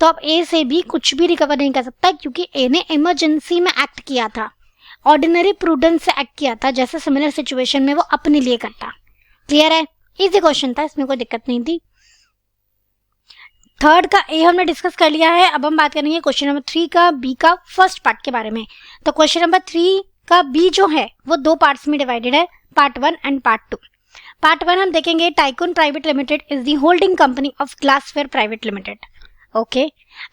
तो अब ए से भी कुछ भी recover नहीं कर सकता, क्योंकि ए ने इमरजेंसी में एक्ट किया था, ऑर्डिनरी प्रूडेंस से एक्ट किया था, जैसे सिमिलर सिचुएशन में वो अपने लिए करता। क्लियर है? इजी क्वेश्चन था, इसमें कोई दिक्कत नहीं थी। थर्ड का ए हमने डिस्कस कर लिया है। अब हम बात करेंगे क्वेश्चन नंबर 3 का बी का फर्स्ट पार्ट के बारे में। तो क्वेश्चन नंबर 3 का बी जो है वो 2 पार्ट्स में डिवाइडेड है, पार्ट 1 एंड पार्ट 2। पार्ट 1 हम देखेंगे, Tycoon private limited is the holding company of Glassware private limited. Okay,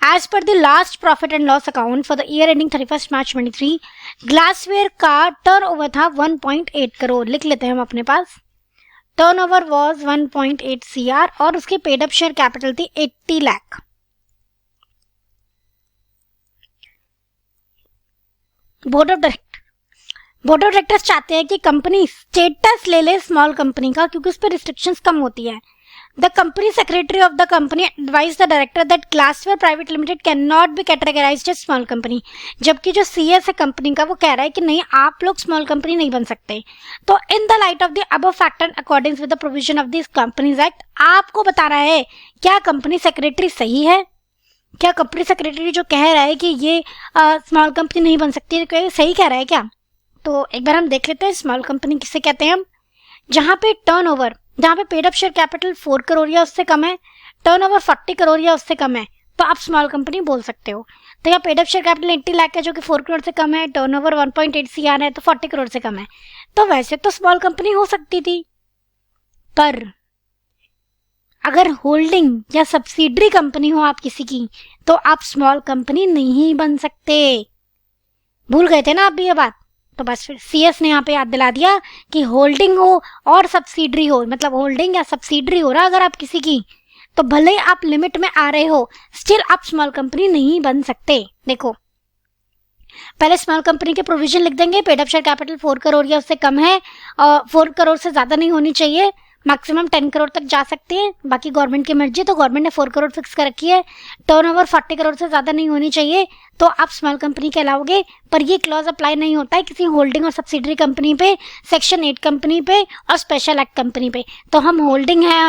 as per the last profit and loss account for the year ending 31 March 23, Glassware का turnover था 1.8 करोड़। लिख लेते हैं हम अपने पास। Turnover was 1.8 CR और उसकी पेड अप शेयर कैपिटल थी 80 लाख। बोर्ड ऑफ डायरेक्टर्स चाहते हैं कि कंपनी स्टेटस ले ले स्मॉल कंपनी का, क्योंकि उस पर रिस्ट्रिक्शंस कम होती है। The company secretary of the company advise the director that Glassware private limited can not be categorised as small company. जबकि जो CS है कंपनी का वो कह रहा है कि नहीं, आप लोग स्मॉल कंपनी नहीं बन सकते। तो in the light of the above factor according with the provision of this companies act, आपको बता रहा है क्या कंपनी सेक्रेटरी सही है? क्या कंपनी सेक्रेटरी जो कह रहा है कि ये स्मॉल कंपनी नहीं बन सकती, सही कह रहा है क्या? तो एक बार हम देख लेते हैं स्मॉल कंपनी किसे कहते हैं हम। जहाँ पे टर्नओवर, जहाँ पे paid up share capital 4 crore या उससे कम है, टर्नओवर 40 करोड़ या उससे कम है, तो आप स्मॉल कंपनी बोल सकते हो। तो यहाँ paid up share capital 80 lakh है जो कि 4 करोड़ से कम है, टर्नओवर 1.8 CR है तो 40 करोड़ से कम है, तो वैसे तो स्मॉल कंपनी हो सकती थी। पर अगर होल्डिंग या सब्सिडरी कंपनी हो आप किसी की, तो आप स्मॉल कंपनी नहीं बन सकते। भूल गए थे ना आप भी ये बात? तो बस फिर CS ने यहाँ पे याद दिला दिया कि होल्डिंग हो और सब्सिडरी हो, मतलब होल्डिंग या सब्सिडरी हो रहा अगर आप किसी की, तो भले ही आप लिमिट में आ रहे हो, स्टिल आप स्मॉल कंपनी नहीं बन सकते। देखो, पहले स्मॉल कंपनी के प्रोविजन लिख देंगे। Paid up share capital 4 crore या उससे कम है, और 4 करोड़ से ज्यादा नहीं होनी चाहिए, मैक्सिमम 10 करोड़ तक जा सकते हैं, बाकी गवर्नमेंट की मर्जी। तो गवर्नमेंट ने 4 करोड़ फिक्स कर रखी है। टर्नओवर 40 करोड़ से ज्यादा नहीं होनी चाहिए, तो आप स्मॉल कंपनी कहलाओगे। पर ये क्लॉज अप्लाई नहीं होता है किसी होल्डिंग और सब्सिडरी कंपनी पे, सेक्शन 8 कंपनी पे और स्पेशल एक्ट कंपनी पे। तो हम होल्डिंग है,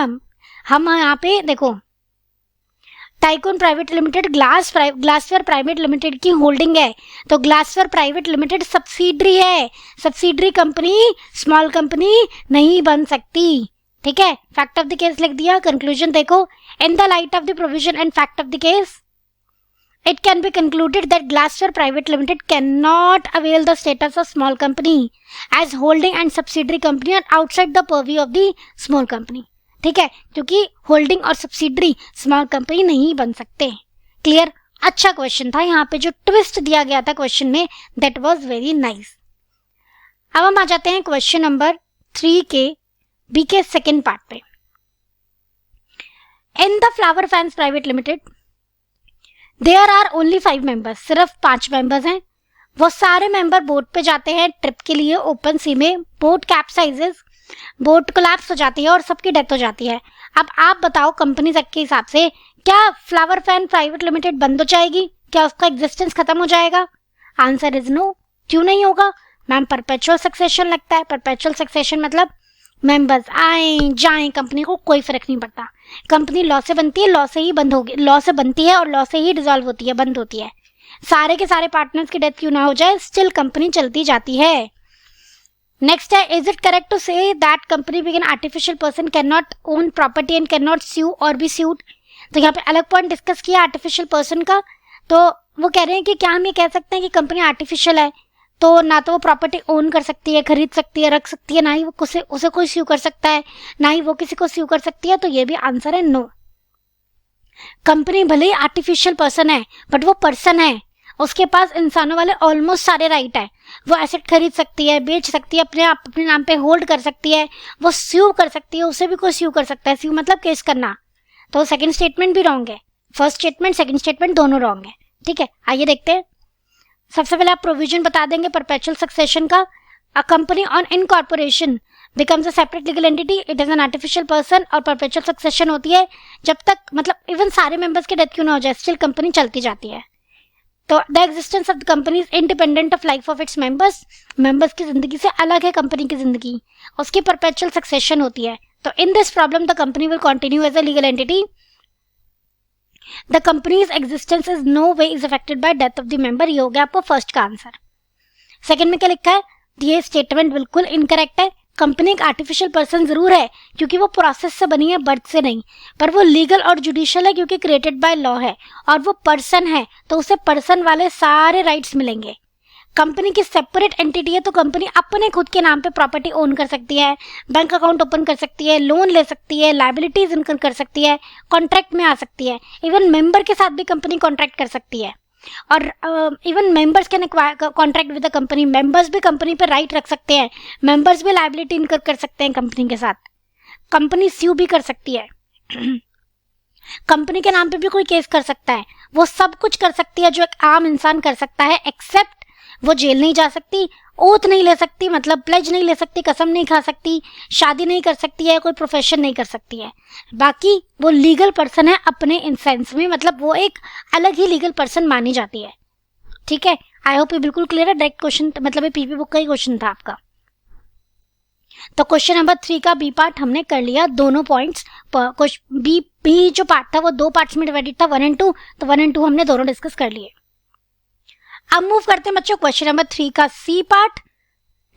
हम यहाँ पे देखो, tycoon private limited glassware private limited की होल्डिंग है, तो ग्लासवेयर प्राइवेट लिमिटेड सब्सिडरी है। सब्सिडरी कंपनी स्मॉल कंपनी नहीं बन सकती। ठीक है, फैक्ट ऑफ द केस लिख दिया, कंक्लूजन देखो, in the light of the provision and fact of the case it can be concluded that Glassware Private Limited cannot avail the status of small company as holding and subsidiary company are outside the purview of the small company. ठीक है, क्योंकि holding और subsidiary small company नहीं बन सकते. Clear? अच्छा question था. यहाँ पे जो ट्विस्ट दिया गया था क्वेश्चन में, दैट वाज वेरी नाइस. अब हम आ जाते हैं क्वेश्चन नंबर 3 के बी के सेकेंड पार्ट पे. In the flower fans private limited there are only 5 members. सिर्फ 5 मेंबर्स हैं. वो सारे मेंबर बोट पे जाते हैं ट्रिप के लिए ओपन सी में. बोट कैप्साइजेस, बोट कोलैप्स हो जाती है और सबकी डेथ हो जाती है. अब आप बताओ कंपनी तक के हिसाब से क्या फ्लावर फैन प्राइवेट लिमिटेड बंद हो जाएगी? क्या उसका एग्जिस्टेंस खत्म हो जाएगा? Answer is no. क्यों नहीं होगा मैम? परपेचुअल सक्सेशन लगता है. परपेचुअल सक्सेशन मतलब मेंबर्स आए जाएं, कंपनी को कोई फर्क नहीं पड़ता. कंपनी लॉ से बनती है, लॉ से ही बंद होगी, लॉ से बनती है और लॉ से ही डिसॉल्व होती है, बंद होती है. सारे के सारे पार्टनर्स की डेथ क्यों ना हो जाए, स्टिल कंपनी चलती जाती है. नेक्स्ट है, is it correct to say that company being an artificial person can not own property and can not sue or be sued? तो यहाँ पे अलग पॉइंट डिस्कस किया आर्टिफिशियल पर्सन का. तो वो कह रहे हैं कि क्या हम ये कह सकते हैं कि कंपनी आर्टिफिशियल है तो ना तो वो प्रॉपर्टी ओन कर सकती है, खरीद सकती है, रख सकती है, ना ही वो उसे कोई स्यू कर सकता है, ना ही वो किसी को स्यू कर सकती है. तो ये भी आंसर है नो. कंपनी भले ही आर्टिफिशियल पर्सन है बट वो पर्सन है. उसके पास इंसानों वाले ऑलमोस्ट सारे राइट है. वो एसेट खरीद सकती है, बेच सकती है, अपने नाम पे होल्ड कर सकती है, वो स्यू कर सकती है, उसे भी कोई स्यू कर सकता है. स्यू मतलब केस करना. तो सेकंड स्टेटमेंट भी रॉन्ग है. फर्स्ट स्टेटमेंट सेकंड स्टेटमेंट दोनों रॉन्ग है. ठीक है, आइए देखते हैं. सबसे पहले आप प्रोविजन बता देंगे परपेचुअल सक्सेशन का. A company on incorporation becomes a separate legal entity, it is an artificial person. और परपेचुअल सक्सेशन होती है जब तक मतलब इवन सारे मेंबर्स की डेथ क्यों ना हो जाए, स्टिल कंपनी चलती जाती है. तो the existence of the company is independent of life of its members. Members की जिंदगी से अलग है कंपनी की जिंदगी. उसकी परपेचुअल सक्सेशन होती है. तो in this problem the company will continue as a legal entity. The company's existence is no way is affected by death of the member. ये हो गया आपको फर्स्ट का आंसर. सेकंड में क्या लिखा है? ये स्टेटमेंट बिल्कुल इनकरेक्ट है. कंपनी एक आर्टिफिशियल पर्सन जरूर है क्योंकि वो प्रोसेस से बनी है, बर्थ से नहीं. पर वो लीगल और जुडिशियल है क्योंकि क्रिएटेड बाय लॉ है. और वो पर्सन है तो उसे पर्सन वाले सारे राइट्स मिलेंगे. कंपनी की सेपरेट एंटिटी है तो कंपनी अपने खुद के नाम पे प्रॉपर्टी ओन कर सकती है, बैंक अकाउंट ओपन कर सकती है, लोन ले सकती है, लायबिलिटीज इनकम कर सकती है, कॉन्ट्रैक्ट में आ सकती है. इवन मेंबर के साथ भी कंपनी कॉन्ट्रैक्ट कर सकती है. और even members can contract with the company. Members भी कंपनी पर राइट रख सकते हैं. मेंबर्स भी लायबिलिटी इनकम कर सकते हैं कंपनी के साथ. कंपनी स्यू भी कर सकती है. कंपनी के नाम पे भी कोई केस कर सकता है. वो सब कुछ कर सकती है जो एक आम इंसान कर सकता है, एक्सेप्ट वो जेल नहीं जा सकती, ओथ नहीं ले सकती, मतलब प्लेज नहीं ले सकती, कसम नहीं खा सकती, शादी नहीं कर सकती है, कोई प्रोफेशन नहीं कर सकती है. बाकी वो लीगल पर्सन है अपने इन सेंस में, मतलब वो एक अलग ही लीगल पर्सन मानी जाती है. ठीक है, आई होप ये बिल्कुल क्लियर है. डायरेक्ट क्वेश्चन मतलब ये पीपी बुक का ही क्वेश्चन था आपका. तो क्वेश्चन नंबर 3 का बी पार्ट हमने कर लिया. दोनों पॉइंट्स बी जो पार्ट था वो 2 पार्ट्स में डिवाइडेड था, 1 और 2. तो 1 और 2 हमने दोनों डिस्कस कर लिए. अब मूव करते हैं बच्चों क्वेश्चन नंबर 3 का सी पार्ट.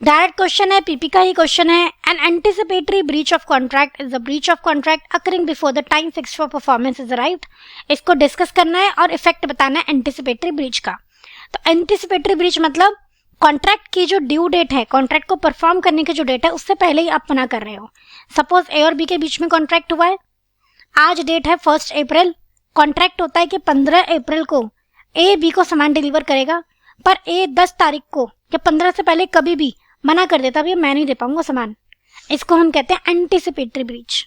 डायरेक्ट क्वेश्चन है, पीपी का ही क्वेश्चन है. An anticipatory breach of contract is the breach of contract occurring before the time fixed for performance is arrived. इसको डिस्कस करना है और इफेक्ट बताना है एंटिसिपेटरी ब्रीच का. तो एंटिसिपेटरी ब्रीच मतलब कॉन्ट्रैक्ट की जो ड्यू डेट है, कॉन्ट्रैक्ट को परफॉर्म करने की जो डेट है उससे पहले ही आप मना कर रहे हो. सपोज ए और बी के बीच में कॉन्ट्रैक्ट हुआ है, आज डेट है 1 अप्रैल. कॉन्ट्रैक्ट होता है कि 15 अप्रैल को ए बी को सामान डिलीवर करेगा, पर ए 10 तारीख को या 15 से पहले कभी भी मना कर देता, भैया मैं नहीं दे पाऊंगा सामान. इसको हम कहते हैं एंटिसिपेटरी ब्रीच,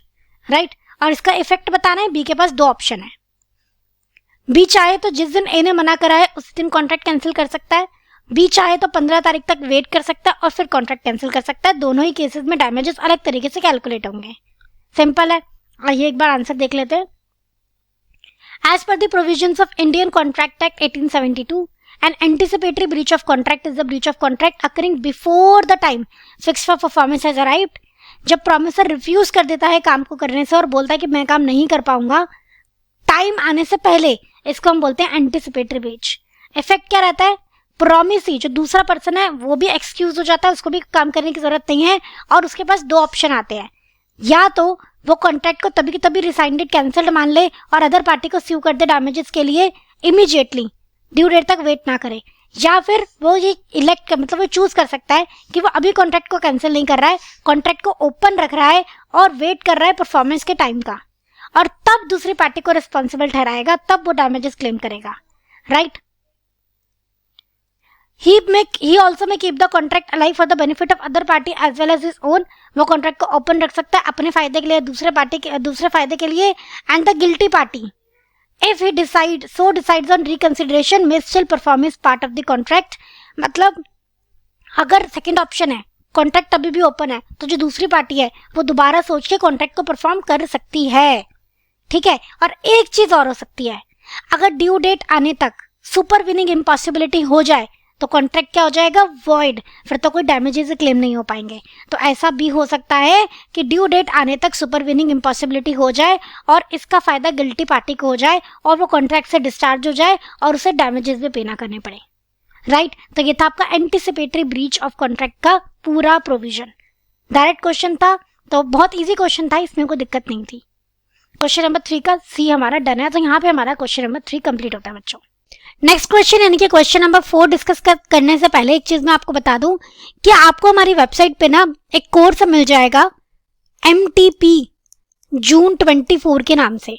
राइट. और इसका इफेक्ट बताना है. बी के पास 2 ऑप्शन है. बी चाहे तो जिस दिन ए ने मना करा है उस दिन कॉन्ट्रैक्ट कैंसिल कर सकता है. बी चाहे तो 15 तारीख तक वेट कर सकता है और फिर कॉन्ट्रैक्ट कैंसिल कर सकता है. दोनों ही केसेस में डैमेजेस अलग तरीके से कैलकुलेट होंगे. सिंपल है. आइए एक बार आंसर देख लेते हैं. As per the provisions of Indian contract act 1872, an anticipatory breach of contract is the breach of contract occurring before the time fixed for performance has arrived. जब प्रोमिसर रिफ्यूज कर देता है काम को करने से और बोलता है कि मैं काम नहीं कर पाऊंगा टाइम आने से पहले, इसको हम बोलते हैं एंटिसिपेटरी ब्रीच. इफेक्ट क्या रहता है? प्रोमिसी जो दूसरा पर्सन है वो भी एक्सक्यूज हो जाता है, उसको भी काम करने की जरूरत नहीं है और उसके पास 2 ऑप्शन आते हैं. या तो वो कॉन्ट्रैक्ट को तभी की तभी रिसाइंडेड कैंसल्ड मान ले और अदर पार्टी को स्यू कर दे डैमेजेस के लिए इमीडिएटली, ड्यू डेट तक वेट ना करे, या फिर वो ये इलेक्ट मतलब वो चूज कर सकता है कि वो अभी कॉन्ट्रैक्ट को कैंसिल नहीं कर रहा है, कॉन्ट्रैक्ट को ओपन रख रहा है और वेट कर रहा है परफॉर्मेंस के टाइम का, और तब दूसरी पार्टी को रिस्पॉन्सिबल ठहराएगा, तब वो डैमेजेस क्लेम करेगा, right. He also may keep the contract alive for the benefit of other party as well as his own. वो कॉन्ट्रैक्ट को ओपन रख सकता है अपने फायदे के लिए, दूसरे फायदे के लिए, and the guilty party if he decides on reconsideration may still perform his part of the contract. मतलब अगर सेकंड ऑप्शन है कॉन्ट्रैक्ट अभी भी ओपन है तो जो दूसरी पार्टी है वो दोबारा सोच के कॉन्ट्रैक्ट को परफॉर्म कर सकती है, ठीक है। और एक चीज और हो सकती है, अगर ड्यू डेट आने तक सुपर विनिंग इम्पॉसिबिलिटी हो जाए तो कॉन्ट्रैक्ट क्या हो जाएगा, वॉइड, फिर तो कोई डैमेजेस क्लेम नहीं हो पाएंगे। तो ऐसा भी हो सकता है कि ड्यू डेट आने तक सुपर विनिंग इम्पॉसिबिलिटी हो जाए और इसका फायदा गिल्टी पार्टी को हो जाए और वो कॉन्ट्रैक्ट से डिस्चार्ज हो जाए और उसे डैमेजेस भी पे ना करने पड़े, राइट। तो ये था आपका एंटिसिपेटरी ब्रीच ऑफ कॉन्ट्रैक्ट का पूरा प्रोविजन। डायरेक्ट क्वेश्चन था तो बहुत इजी क्वेश्चन था, इसमें कोई दिक्कत नहीं थी। क्वेश्चन नंबर 3 का सी हमारा डन है, तो यहाँ पे हमारा क्वेश्चन नंबर 3 कंप्लीट होता है बच्चों। नेक्स्ट क्वेश्चन यानी कि क्वेश्चन नंबर 4 डिस्कस करने से पहले एक चीज मैं आपको बता दूं कि आपको हमारी वेबसाइट पे ना एक कोर्स मिल जाएगा MTP जून 24 के नाम से।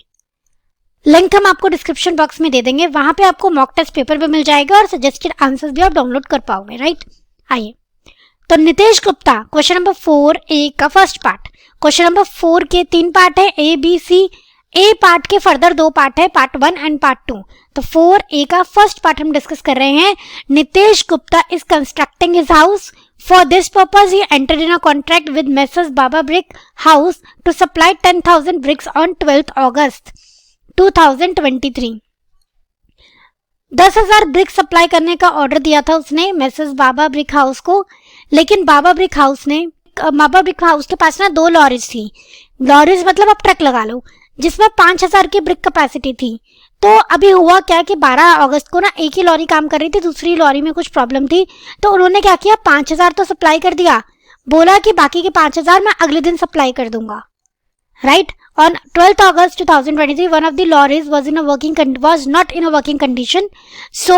लिंक हम आपको डिस्क्रिप्शन बॉक्स में दे देंगे, वहां पे आपको मॉक टेस्ट पेपर भी मिल जाएगा और सजेस्टेड आंसर्स भी आप डाउनलोड कर पाओगे, राइट। आइए, तो Nitesh Gupta question number 4A का फर्स्ट पार्ट। क्वेश्चन नंबर 4 के 3 पार्ट है, ABC। ए पार्ट के फर्दर 2 पार्ट है, पार्ट 1 एंड पार्ट 2। तो 4A का फर्स्ट पार्ट हम डिस्कस कर रहे हैं। Nitesh Gupta is constructing his house. For this purpose he entered in a contract with Messrs Baba brick house to supply 10,000 bricks on 12 August 2023। 10,000 brick supply करने का order दिया था उसने मेसर्स बाबा ब्रिक हाउस को, लेकिन बाबा ब्रिक हाउस के पास ना 2 लॉरीज थी। लॉरीज मतलब आप ट्रक लगा लो, जिसमें 5,000 की ब्रिक कैपेसिटी थी। तो अभी हुआ क्या कि 12 अगस्त को ना एक ही लॉरी काम कर रही थी, दूसरी लॉरी में कुछ प्रॉब्लम थी, तो उन्होंने क्या किया, 5,000 तो सप्लाई कर दिया, बोला कि बाकी के 5,000 मैं अगले दिन सप्लाई कर दूंगा, right. On 12th August 2023, one of the lorries was not in a working condition. So,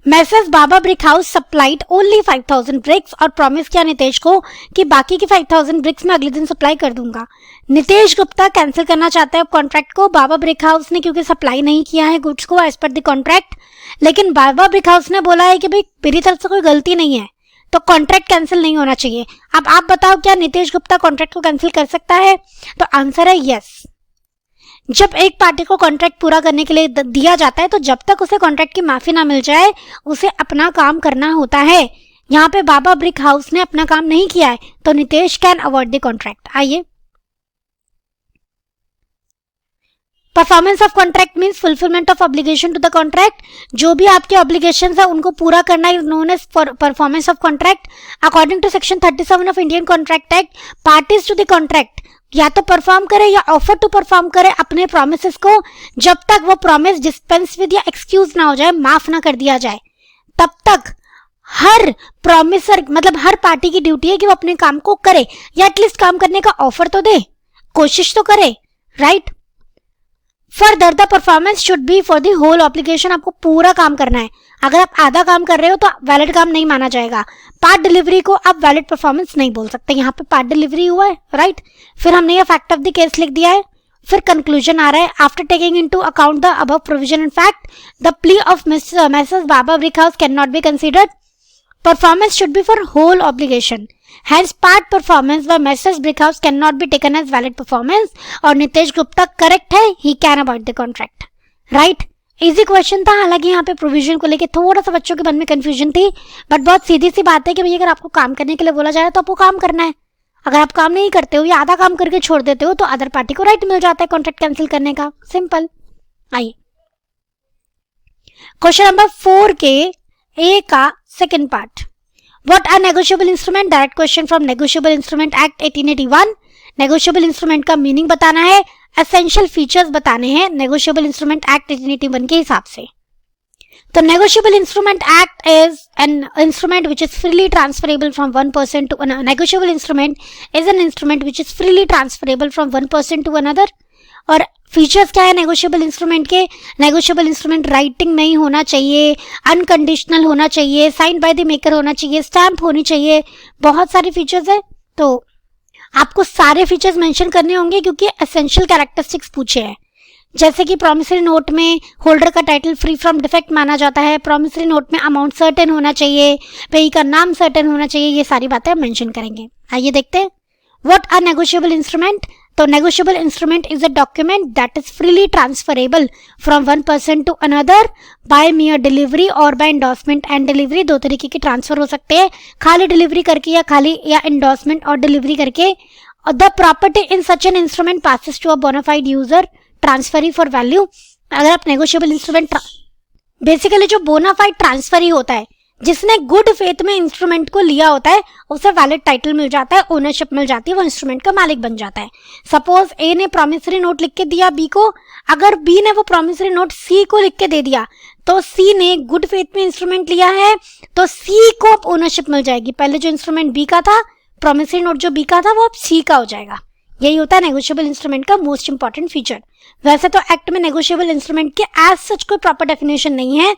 Messrs. Baba Brick House supplied only 5,000 bricks और प्रॉमिस किया नितेश को कि बाकी की 5,000 ब्रिक्स मैं अगले दिन सप्लाई कर दूंगा। नितेश गुप्ता कैंसिल करना चाहता है कॉन्ट्रैक्ट को। बाबा ब्रिक हाउस ने क्योंकि सप्लाई नहीं किया है गुड्स को एज पर द कॉन्ट्रैक्ट, लेकिन बाबा ब्रिक हाउस ने बोला है कि भाई मेरी तरफ से कोई गलती नहीं है, तो कॉन्ट्रैक्ट कैंसिल नहीं होना चाहिए। अब आप बताओ क्या नितेश गुप्ता कॉन्ट्रैक्ट को कैंसिल कर सकता है? तो आंसर है यस। जब एक पार्टी को कॉन्ट्रैक्ट पूरा करने के लिए दिया जाता है तो जब तक उसे कॉन्ट्रैक्ट की माफी ना मिल जाए उसे अपना काम करना होता है। यहाँ पे बाबा ब्रिक हाउस ने अपना काम नहीं किया है तो Nitesh can avoid the contract. आइए, performance of contract means fulfilment of obligation to the contract. जो भी आपके ऑब्लिगेशंस है उनको पूरा करना is known as performance of contract. According to section 37 of Indian contract act, parties to the contract या तो परफॉर्म करे या ऑफर टू परफॉर्म करे अपने प्रोमिसेस को, जब तक वो प्रॉमिस डिस्पेंस विद या एक्सक्यूज ना हो जाए, माफ ना कर दिया जाए, तब तक हर प्रॉमिसर मतलब हर पार्टी की ड्यूटी है कि वो अपने काम को करे या एटलीस्ट काम करने का ऑफर तो दे, कोशिश तो करे, right. Further the performance should be for the whole obligation. आपको पूरा काम करना है। अगर आप आधा काम कर रहे हो तो वैलिड काम नहीं माना जाएगा। पार्ट डिलीवरी को आप वैलिड परफॉर्मेंस नहीं बोल सकते। यहाँ पे पार्ट डिलीवरी हुआ है, राइट। फिर हमने ये फैक्ट ऑफ द केस लिख दिया है। फिर कंक्लूजन आ रहा है, after taking into account the above provision in fact the plea of Messrs Baba brick house can not be considered. Performance should be for whole obligation, hence part performance by Messrs. Brickhouse cannot be taken as valid performance। और Nitesh Gupta correct है, he can avoid the contract, right। Easy question था। हालांकि यहाँ पे provision को लेके थोड़ा सा बच्चों के मन में कंफ्यूजन थी, बट बहुत सीधी सी बात है कि भाई अगर आपको काम करने के लिए बोला जा रहा है तो आपको काम करना है। अगर आप काम नहीं करते हो या आधा काम करके छोड़ देते हो तो अदर पार्टी को राइट मिल जाता है कॉन्ट्रैक्ट कैंसिल करने का, सिंपल। आइए, क्वेश्चन नंबर 4 के ए का second part. What are negotiable instrument? Direct question from negotiable instrument act 1881। Negotiable instrument का मीनिंग बताना है, एसेंशियल फीचर्स बताने हैं नेगोशिएबल इंस्ट्रूमेंट एक्ट 1881 के हिसाब से। तो negotiable instrument act is an instrument which is freely transferable from one person to another. Negotiable instrument is an instrument which is freely transferable from one person to another. और features क्या है negotiable instrument के? Negotiable instrument writing नहीं होना चाहिए, unconditional होना चाहिए, sign by the maker होना चाहिए, स्टैंप होनी चाहिए. बहुत सारे फीचर्स है, तो आपको सारे फीचर्स मेंशन करने होंगे क्योंकि एसेंशियल कैरेक्टरिस्टिक्स पूछे हैं. जैसे कि प्रॉमिसरी नोट में होल्डर का टाइटल फ्री फ्रॉम डिफेक्ट माना जाता है, प्रॉमिसरी नोट में अमाउंट सर्टेन होना चाहिए, पेई का नाम सर्टेन होना चाहिए. ये सारी बातें हम मेंशन करेंगे. आइए देखते हैं व्हाट आर नेगोशिएबल इंस्ट्रूमेंट. तो negotiable instrument is a document that is freely transferable from one person to another by mere delivery or by endorsement and delivery. दो तरीके की ट्रांसफर हो सकते हैं, खाली डिलीवरी करके या एंडोर्समेंट और डिलीवरी करके. The property in such an instrument passes to a bona fide user transferee for value. अगर आप नेगोशिएबल इंस्ट्रूमेंट, बेसिकली जो बोनाफाइड ट्रांसफरी होता है, जिसने गुड फेथ में इंस्ट्रूमेंट को लिया होता है, उसे वैलिड टाइटल मिल जाता है, ओनरशिप मिल जाती है, वो इंस्ट्रूमेंट का मालिक बन जाता है. सपोज ए ने प्रॉमिसरी नोट लिख के दिया बी को, अगर बी ने वो प्रॉमिसरी नोट सी को लिख के दे दिया तो सी ने गुड फेथ में इंस्ट्रूमेंट लिया है तो सी को अब ओनरशिप मिल जाएगी. पहले जो इंस्ट्रूमेंट बी का था, प्रॉमिसरी नोट जो बी का था, वो अब सी का हो जाएगा. यही होता है नेगोशिएबल इंस्ट्रूमेंट का मोस्ट इंपॉर्टेंट फीचर. वैसे तो एक्ट में नेगोशिएबल इंस्ट्रूमेंट के एज सच कोई प्रॉपर डेफिनेशन नहीं है,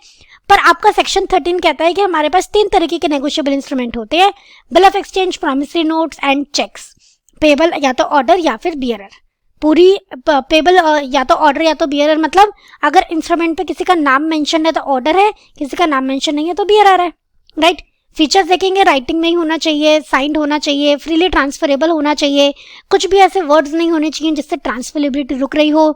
पर आपका सेक्शन 13 कहता है कि हमारे पास 3 तरीके के नेगोशिएबल इंस्ट्रूमेंट होते हैं: bill of exchange, promissory notes and cheques. Payable या तो ऑर्डर या फिर बियरर. पूरी पेबल या तो ऑर्डर या तो बियरर, मतलब अगर इंस्ट्रूमेंट पे किसी का नाम मेंशन है तो ऑर्डर है, किसी का नाम मेंशन नहीं है तो बियरर है. राइट. फीचर्स देखेंगे, राइटिंग नहीं होना चाहिए, साइंड होना चाहिए, फ्रीली ट्रांसफरेबल होना चाहिए, कुछ भी ऐसे वर्ड्स नहीं होने चाहिए जिससे ट्रांसफरेबिलिटी रुक रही हो,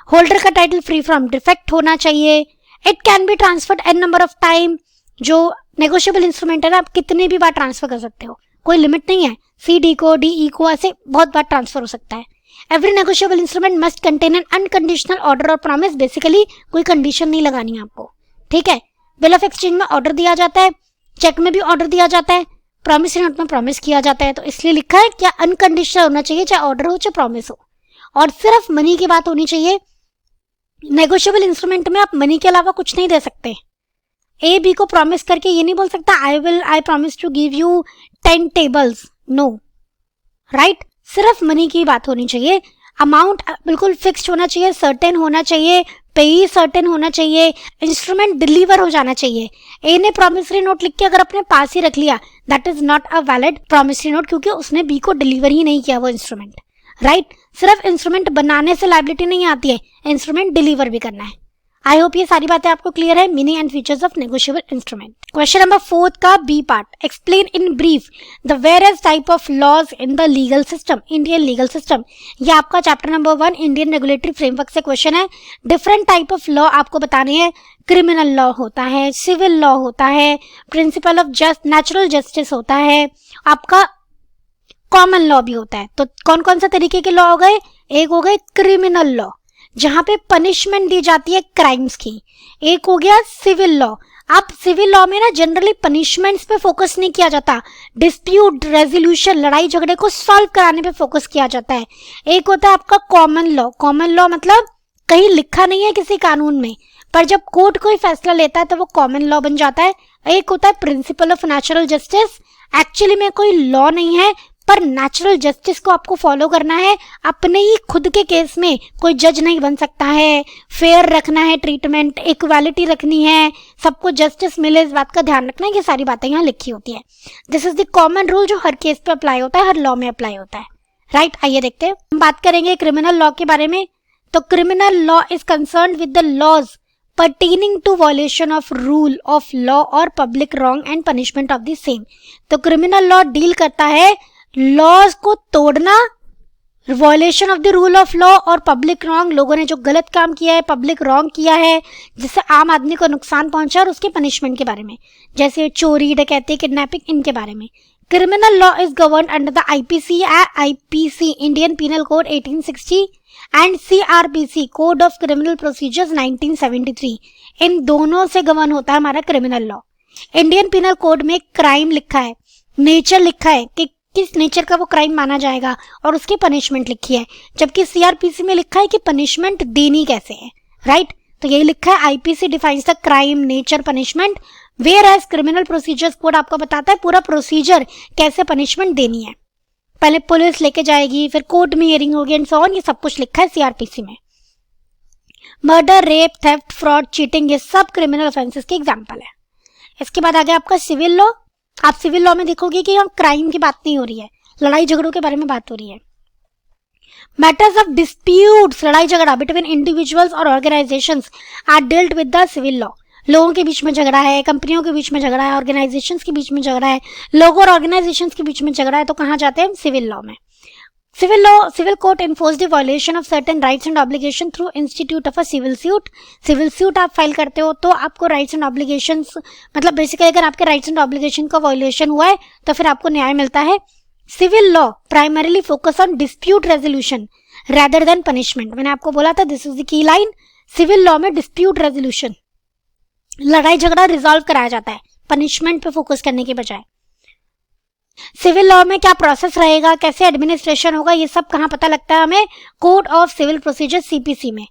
होल्डर का टाइटल फ्री फ्रॉम डिफेक्ट होना चाहिए, it can be transferred an number of time. जो नेगोशिएबल इंस्ट्रूमेंट है ना, आप कितने भी बार ट्रांसफर कर सकते हो, कोई लिमिट नहीं है. सी डी को, डी ई को, ऐसे बहुत बार ट्रांसफर हो सकता है. Every negotiable instrument must contain N unconditional order और प्रॉमिस. बेसिकली कोई कंडीशन नहीं लगानी है आपको. ठीक है. बिल ऑफ एक्सचेंज में ऑर्डर दिया जाता है, चेक में भी ऑर्डर दिया जाता है, प्रॉमिसरी नोट में प्रॉमिस किया जाता है. तो इसलिए लिखा है क्या अनकंडीशनल होना चाहिए, चाहे ऑर्डर हो चाहे प्रॉमिस हो, और सिर्फ मनी की बात होनी चाहिए. नेगोशिएबल इंस्ट्रूमेंट में आप मनी के अलावा कुछ नहीं दे सकते. ए बी को प्रॉमिस करके ये नहीं बोल सकता I promise to give you 10 tables. No. Right. सिर्फ मनी की बात होनी चाहिए. अमाउंट बिल्कुल फिक्स्ड होना चाहिए, सर्टेन होना चाहिए, पेई सर्टेन होना चाहिए, इंस्ट्रूमेंट डिलीवर हो जाना चाहिए. ए ने प्रॉमिसरी नोट लिख के अगर अपने पास ही रख लिया, that is not a valid promissory note, क्योंकि उसने बी को डिलीवर ही नहीं किया वो इंस्ट्रूमेंट. राइट. सिर्फ इंस्ट्रूमेंट बनाने से लायबिलिटी नहीं आती है, इंस्ट्रूमेंट डिलीवर भी करना है. आई होप ये सारी बातें आपको क्लियर है. Meaning and features of negotiable instrument. Question number 4 का B part. Explain in brief the various type of laws in the legal system, Indian legal system. ये आपका chapter number 1 Indian regulatory framework से question है. Different type of law आपको बताने हैं. Criminal law होता है, सिविल लॉ होता है, principle of just natural justice होता है, आपका कॉमन लॉ भी होता है. तो कौन कौन से तरीके के लॉ हो गए? एक हो गए क्रिमिनल लॉ, जहां पे पनिशमेंट दी जाती है क्राइम्स की. एक हो गया सिविल लॉ. अब सिविल लॉ में ना जनरली पनिशमेंट्स पे फोकस नहीं किया जाता, डिस्प्यूट रेजोल्यूशन, लड़ाई झगड़े को सॉल्व कराने पे फोकस किया जाता है. एक होता है आपका कॉमन लॉ. कॉमन लॉ मतलब कहीं लिखा नहीं है किसी कानून में, पर जब कोर्ट कोई फैसला लेता है तो वो कॉमन लॉ बन जाता है. एक होता है principal of natural justice. Actually में कोई लॉ नहीं है, पर नेचुरल जस्टिस को आपको फॉलो करना है. अपने ही खुद के केस में कोई जज नहीं बन सकता है, फेयर रखना है ट्रीटमेंट, इक्वालिटी रखनी है, सबको जस्टिस मिले, इस बात का ध्यान रखना है. ये सारी बातें यहाँ लिखी होती है. This is the common rule जो हर केस पे अप्लाई होता है, हर लॉ में अप्लाई होता है. राइट. आइए देखते हैं. हम बात करेंगे क्रिमिनल लॉ के बारे में. तो criminal law is concerned with the laws pertaining to violation of rule of law or public wrong and punishment of the same. तो क्रिमिनल लॉ डील करता है लॉज को तोड़ना, violation of the rule of law और public wrong, लोगों ने जो गलत काम किया है, पब्लिक रॉन्ग किया है जिससे आम आदमी को नुकसान पहुंचा, और उसके पनिशमेंट के बारे में, जैसे चोरी, डकैती, किडनैपिंग, इनके बारे में. Criminal law is govern under the IPC Indian penal code 1860 and CrPC code of criminal procedures 1973. इन दोनों से गवर्न होता है हमारा criminal law. Indian penal code में क्राइम लिखा है, नेचर लिखा है कि किस नेचर का वो क्राइम माना जाएगा, और उसकी पनिशमेंट लिखी है, जबकि सीआरपीसी में लिखा है कि पनिशमेंट देनी कैसे है. राइट. तो यही लिखा है IPC defines the crime, nature, punishment, whereas criminal procedures code आपको बताता है पूरा प्रोसीजर कैसे पनिशमेंट देनी है। पहले पुलिस लेके जाएगी, फिर कोर्ट में हियरिंग होगी एंड सो ऑन, ये सब कुछ लिखा है सीआरपीसी में। Murder, rape, theft, fraud, cheating, ये सब क्रिमिनल ऑफेंसेस के एग्जांपल है। इसके बाद आ गया आपका सिविल लॉ। आप सिविल लॉ में देखोगे कि हम क्राइम की बात नहीं हो रही है, लड़ाई झगड़ों के बारे में बात हो रही है। मैटर्स ऑफ डिस्प्यूट्स, लड़ाई झगड़ा बिटवीन इंडिविजुअल्स और organisations are dealt with the civil law. लोगों के बीच में झगड़ा है, कंपनियों के बीच में झगड़ा है, ऑर्गेनाइजेशंस के बीच में झगड़ा है, लोगों और ऑर्गेनाइजेशंस के बीच में झगड़ा है, तो कहाँ जाते हैं? सिविल लॉ में। Civil court enforce the violation of certain rights and obligation through institute of a civil suit. Civil suit आप फाइल करते हो तो आपको राइट्स एंड ऑब्लिगेशंस, मतलब बेसिकली अगर आपके राइट्स एंड ऑब्लिगेशन का वायलेशन हुआ है तो फिर आपको न्याय मिलता है। Civil law primarily focus on dispute resolution rather than punishment। मैंने आपको बोला था this is the key line, civil law में डिस्प्यूट रेजोल्यूशन, लड़ाई झगड़ा रिजॉल्व कराया जाता है, पनिशमेंट पे फोकस करने के बजाय। सिविल लॉ में क्या प्रोसेस रहेगा, कैसे एडमिनिस्ट्रेशन होगा, ये सब कहाँ पता लगता है हमें? Code of civil procedure CPC में।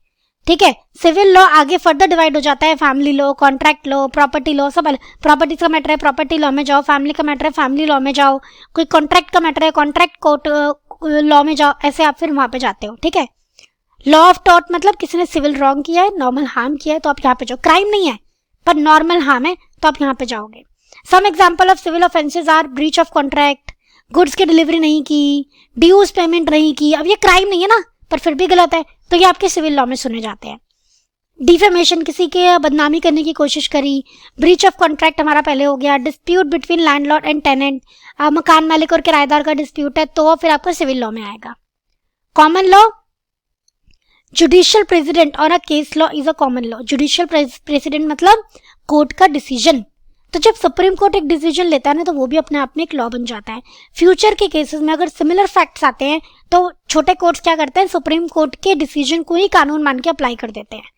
ठीक है, सिविल लॉ आगे फर्दर डिवाइड हो जाता है, family law, contract law, property law, सब। प्रॉपर्टी का मैटर है प्रॉपर्टी लॉ में जाओ, फैमिली का मैटर है फैमिली लॉ में जाओ, कोई कॉन्ट्रैक्ट का मैटर है कॉन्ट्रैक्ट कोर्ट लॉ में जाओ, ऐसे आप फिर वहां पे जाते हो। ठीक है, लॉ ऑफ टॉर्ट मतलब किसी ने सिविल रॉन्ग किया है, नॉर्मल हार्म किया है, तो आप यहाँ पे जाओ। क्राइम नहीं है पर नॉर्मल हार्म है तो आप यहाँ पे जाओगे। Some example of civil offences are breach of contract, goods की डिलीवरी नहीं की, ड्यूज पेमेंट नहीं की। अब ये क्राइम नहीं है ना, पर फिर भी गलत है, तो ये आपके सिविल लॉ में सुने जाते हैं। डिफेमेशन, किसी के बदनामी करने की कोशिश करी। ब्रीच ऑफ कॉन्ट्रैक्ट हमारा पहले हो गया। Dispute between landlord and tenant, मकान मालिक और किराएदार का डिस्प्यूट है तो फिर आपका सिविल लॉ में आएगा। कॉमन लॉ, जुडिशियल प्रेसिडेंट और a case law is a common law. Judicial president मतलब कोर्ट का डिसीजन, तो जब सुप्रीम कोर्ट एक डिसीजन लेता है ना तो वो भी अपने आप में एक लॉ बन जाता है। फ्यूचर के केसेस में अगर सिमिलर फैक्ट्स आते हैं तो छोटे कोर्ट्स क्या करते हैं, सुप्रीम कोर्ट के डिसीजन को ही कानून मान के अप्लाई कर देते हैं।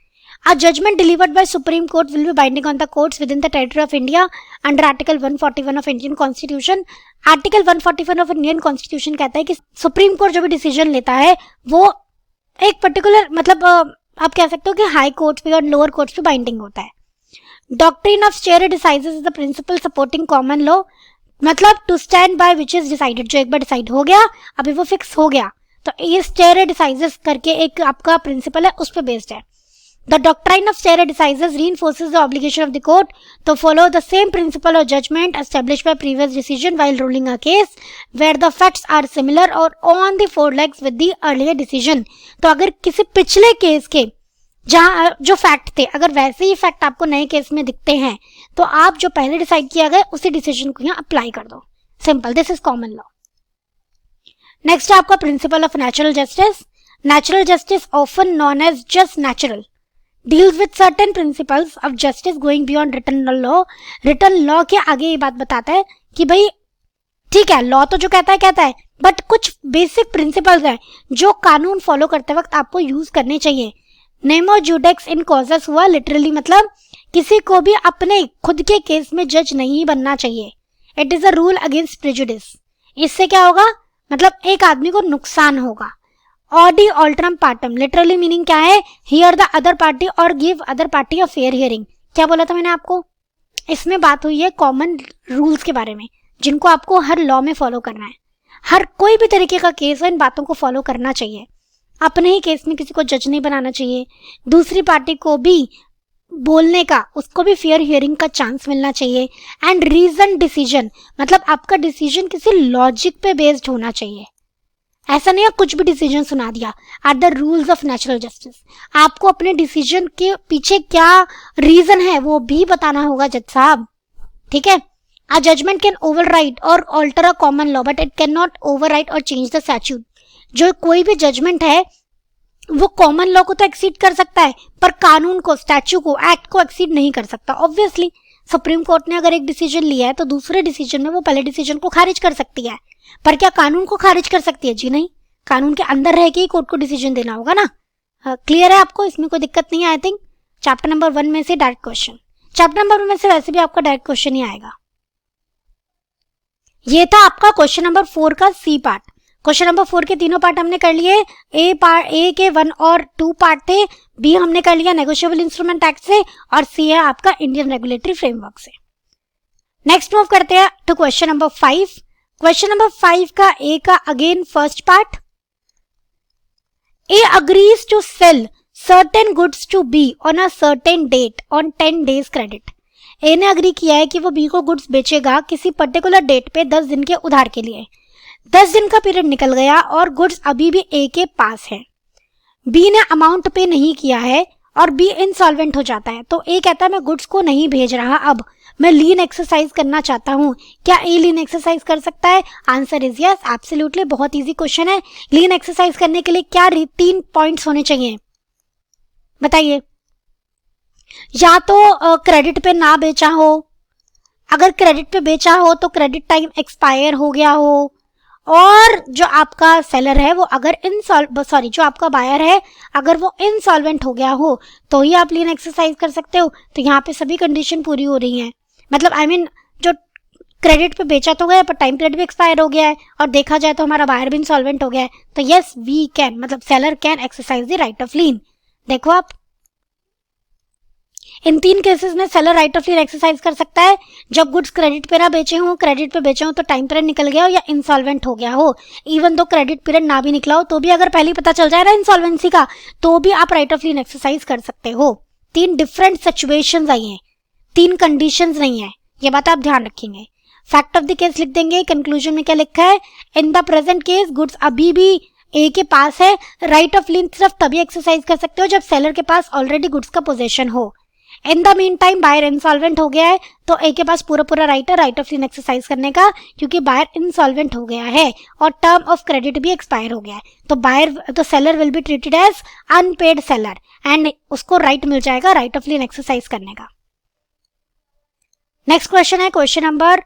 A judgment delivered by Supreme Court will be binding on the courts within the territory of India under Article 141 of Indian Constitution। Article 141 of Indian Constitution कहता है कि सुप्रीम कोर्ट जो भी डिसीजन लेता है वो एक पर्टिकुलर, मतलब आप कह सकते हो कि हाई कोर्ट्स पे और लोअर कोर्ट्स पे बाइंडिंग होता है। Doctrine of stare decisis is the principle supporting common law, मतलब to stand by which is decided, जो एक बार डिसाइड हो गया अभी वो फिक्स हो गया, तो ये स्टेरे डिसाइजेस करके एक आपका प्रिंसिपल है, उस पर बेस्ड है। The doctrine of stare decisis reinforces the obligation of the court to follow the same principle of judgment established by previous decision while ruling a case where the facts are similar or on the four legs with the earlier decision। तो अगर किसी पिछले case के जहां जो fact थे, अगर वैसे ही फैक्ट आपको नए केस में दिखते हैं तो आप जो पहले डिसाइड किया गया उसी डिसीजन को यहाँ अप्लाई कर दो। Simple, this is common law. Next है आपका principle of natural justice. Natural justice often known as just natural deals with certain principles of justice going beyond written law। written law के आगे ये बात बताता है कि भाई ठीक है, लॉ तो जो कहता है बट कुछ बेसिक प्रिंसिपल्स हैं जो कानून फॉलो करते वक्त आपको यूज करने चाहिए। नेमो जुडेक्स इन कॉजेस हुआ लिटरली, मतलब किसी को भी अपने खुद के केस में जज नहीं बनना चाहिए। It is a rule against prejudice. इससे क्या होगा, मतलब एक आदमी को नुकसान होगा। Audi alteram partum, literally meaning क्या है, हियर द अदर पार्टी और give other party a fair hearing. क्या बोला था मैंने आपको, इसमें बात हुई है कॉमन रूल्स के बारे में जिनको आपको हर लॉ में फॉलो करना है। हर कोई भी तरीके का केस हो इन बातों को फॉलो करना चाहिए। अपने ही केस में किसी को जज नहीं बनाना चाहिए, दूसरी पार्टी को भी बोलने का, उसको भी फेयर हियरिंग का चांस मिलना चाहिए। एंड रीजन डिसीजन, मतलब आपका डिसीजन किसी लॉजिक पे बेस्ड होना चाहिए। ऐसा नहीं है कुछ भी डिसीजन सुना दिया। Are the rules of natural justice, आपको अपने डिसीजन के पीछे क्या रीजन है वो भी बताना होगा जज साहब। ठीक है, a judgement can override or alter a common law but it can not override or change the statute. जो कोई भी जजमेंट है वो कॉमन लॉ को तो एक्सीड कर सकता है पर कानून को, स्टैच्यू को, एक्ट को एक्सीड नहीं कर सकता। ऑब्वियसली सुप्रीम कोर्ट ने अगर एक डिसीजन लिया है तो दूसरे डिसीजन में वो पहले डिसीजन को खारिज कर सकती है, पर क्या कानून को खारिज कर सकती है? जी नहीं, कानून के अंदर रह के ही कोर्ट को डिसीजन देना होगा ना। क्लियर है आपको, इसमें कोई दिक्कत नहीं है। आई थिंक चैप्टर नंबर 1 में से डायरेक्ट क्वेश्चन, चैप्टर नंबर 1 में से वैसे भी आपका डायरेक्ट क्वेश्चन ही आएगा। ये था आपका क्वेश्चन नंबर 4 का सी पार्ट। क्वेश्चन नंबर 4 के तीनों पार्ट हमने कर लिए। ए के 1 और 2 पार्ट थे, बी हमने कर लिया नेगोशिएबल इंस्ट्रूमेंट एक्ट से, और सी है आपका इंडियन रेगुलेटरी फ्रेमवर्क से। नेक्स्ट मूव करते हैं to question number 5। Question number 5 का ए का again first part, A agrees to sell certain goods to be on a certain date on 10 days credit. A ने agree किया है कि वो बी को गुड्स बेचेगा किसी पर्टिकुलर डेट पे 10 दिन के उधार के लिए। 10 दिन का पीरियड निकल गया और गुड्स अभी भी ए के पास है। बी ने अमाउंट पे नहीं किया है और बी इंसॉल्वेंट हो जाता है, तो ए कहता है मैं गुड्स को नहीं भेज रहा, अब मैं लीन एक्सरसाइज करना चाहता हूँ। क्या ए लीन एक्सरसाइज कर सकता है? Answer is yes, absolutely. बहुत इजी क्वेश्चन है। लीन एक्सरसाइज करने के लिए क्या 3 पॉइंट्स होने चाहिए बताइए? या तो क्रेडिट पे ना बेचा हो, अगर क्रेडिट पे बेचा हो तो क्रेडिट टाइम एक्सपायर हो गया हो, और जो आपका सेलर है वो अगर जो आपका बायर है अगर वो इंसॉल्वेंट हो गया हो तो ही आप लीन एक्सरसाइज कर सकते हो। तो यहाँ पे सभी कंडीशन पूरी हो रही हैं, मतलब जो क्रेडिट पे बेचा तो गया पर टाइम पीरियड भी एक्सपायर हो गया है, और देखा जाए तो हमारा बायर भी इंसॉल्वेंट हो गया है, तो यस वी कैन, मतलब seller can exercise the right of lien. देखो आप इन 3 केसेस में seller right of lien exercise कर सकता है जब गुड्स क्रेडिट पे ना बेचे हों, क्रेडिट पे बेचे हों तो टाइम पीरियड निकल गया हो या इंसॉल्वेंट हो गया हो। इवन दो क्रेडिट पीरियड ना भी निकला हो तो भी अगर पहले पता चल जाए ना इंसॉल्वेंसी का, तो भी आप राइट ऑफ लीन एक्सरसाइज कर सकते हो। 3 डिफरेंट सिचुएशंस आई हैं, 3 कंडीशंस नहीं है, ये बात आप ध्यान रखेंगे। फैक्ट ऑफ द केस लिख देंगे। कंक्लूजन में क्या लिखा है? In the present case goods अभी भी ए के पास है, राइट ऑफ लीन सिर्फ तभी एक्सरसाइज कर सकते हो जब सेलर के पास ऑलरेडी गुड्स का पोजेशन हो। In the meantime buyer insolvent हो गया है तो ए के पास पूरा राइट है राइट ऑफ लीन एक्सरसाइज करने का, क्योंकि बायर इंसॉल्वेंट हो गया है और टर्म ऑफ क्रेडिट भी एक्सपायर हो गया है। तो seller will be treated as unpaid seller and उसको राइट मिल जाएगा राइट ऑफ लीन एक्सरसाइज करने का। नेक्स्ट क्वेश्चन है क्वेश्चन नंबर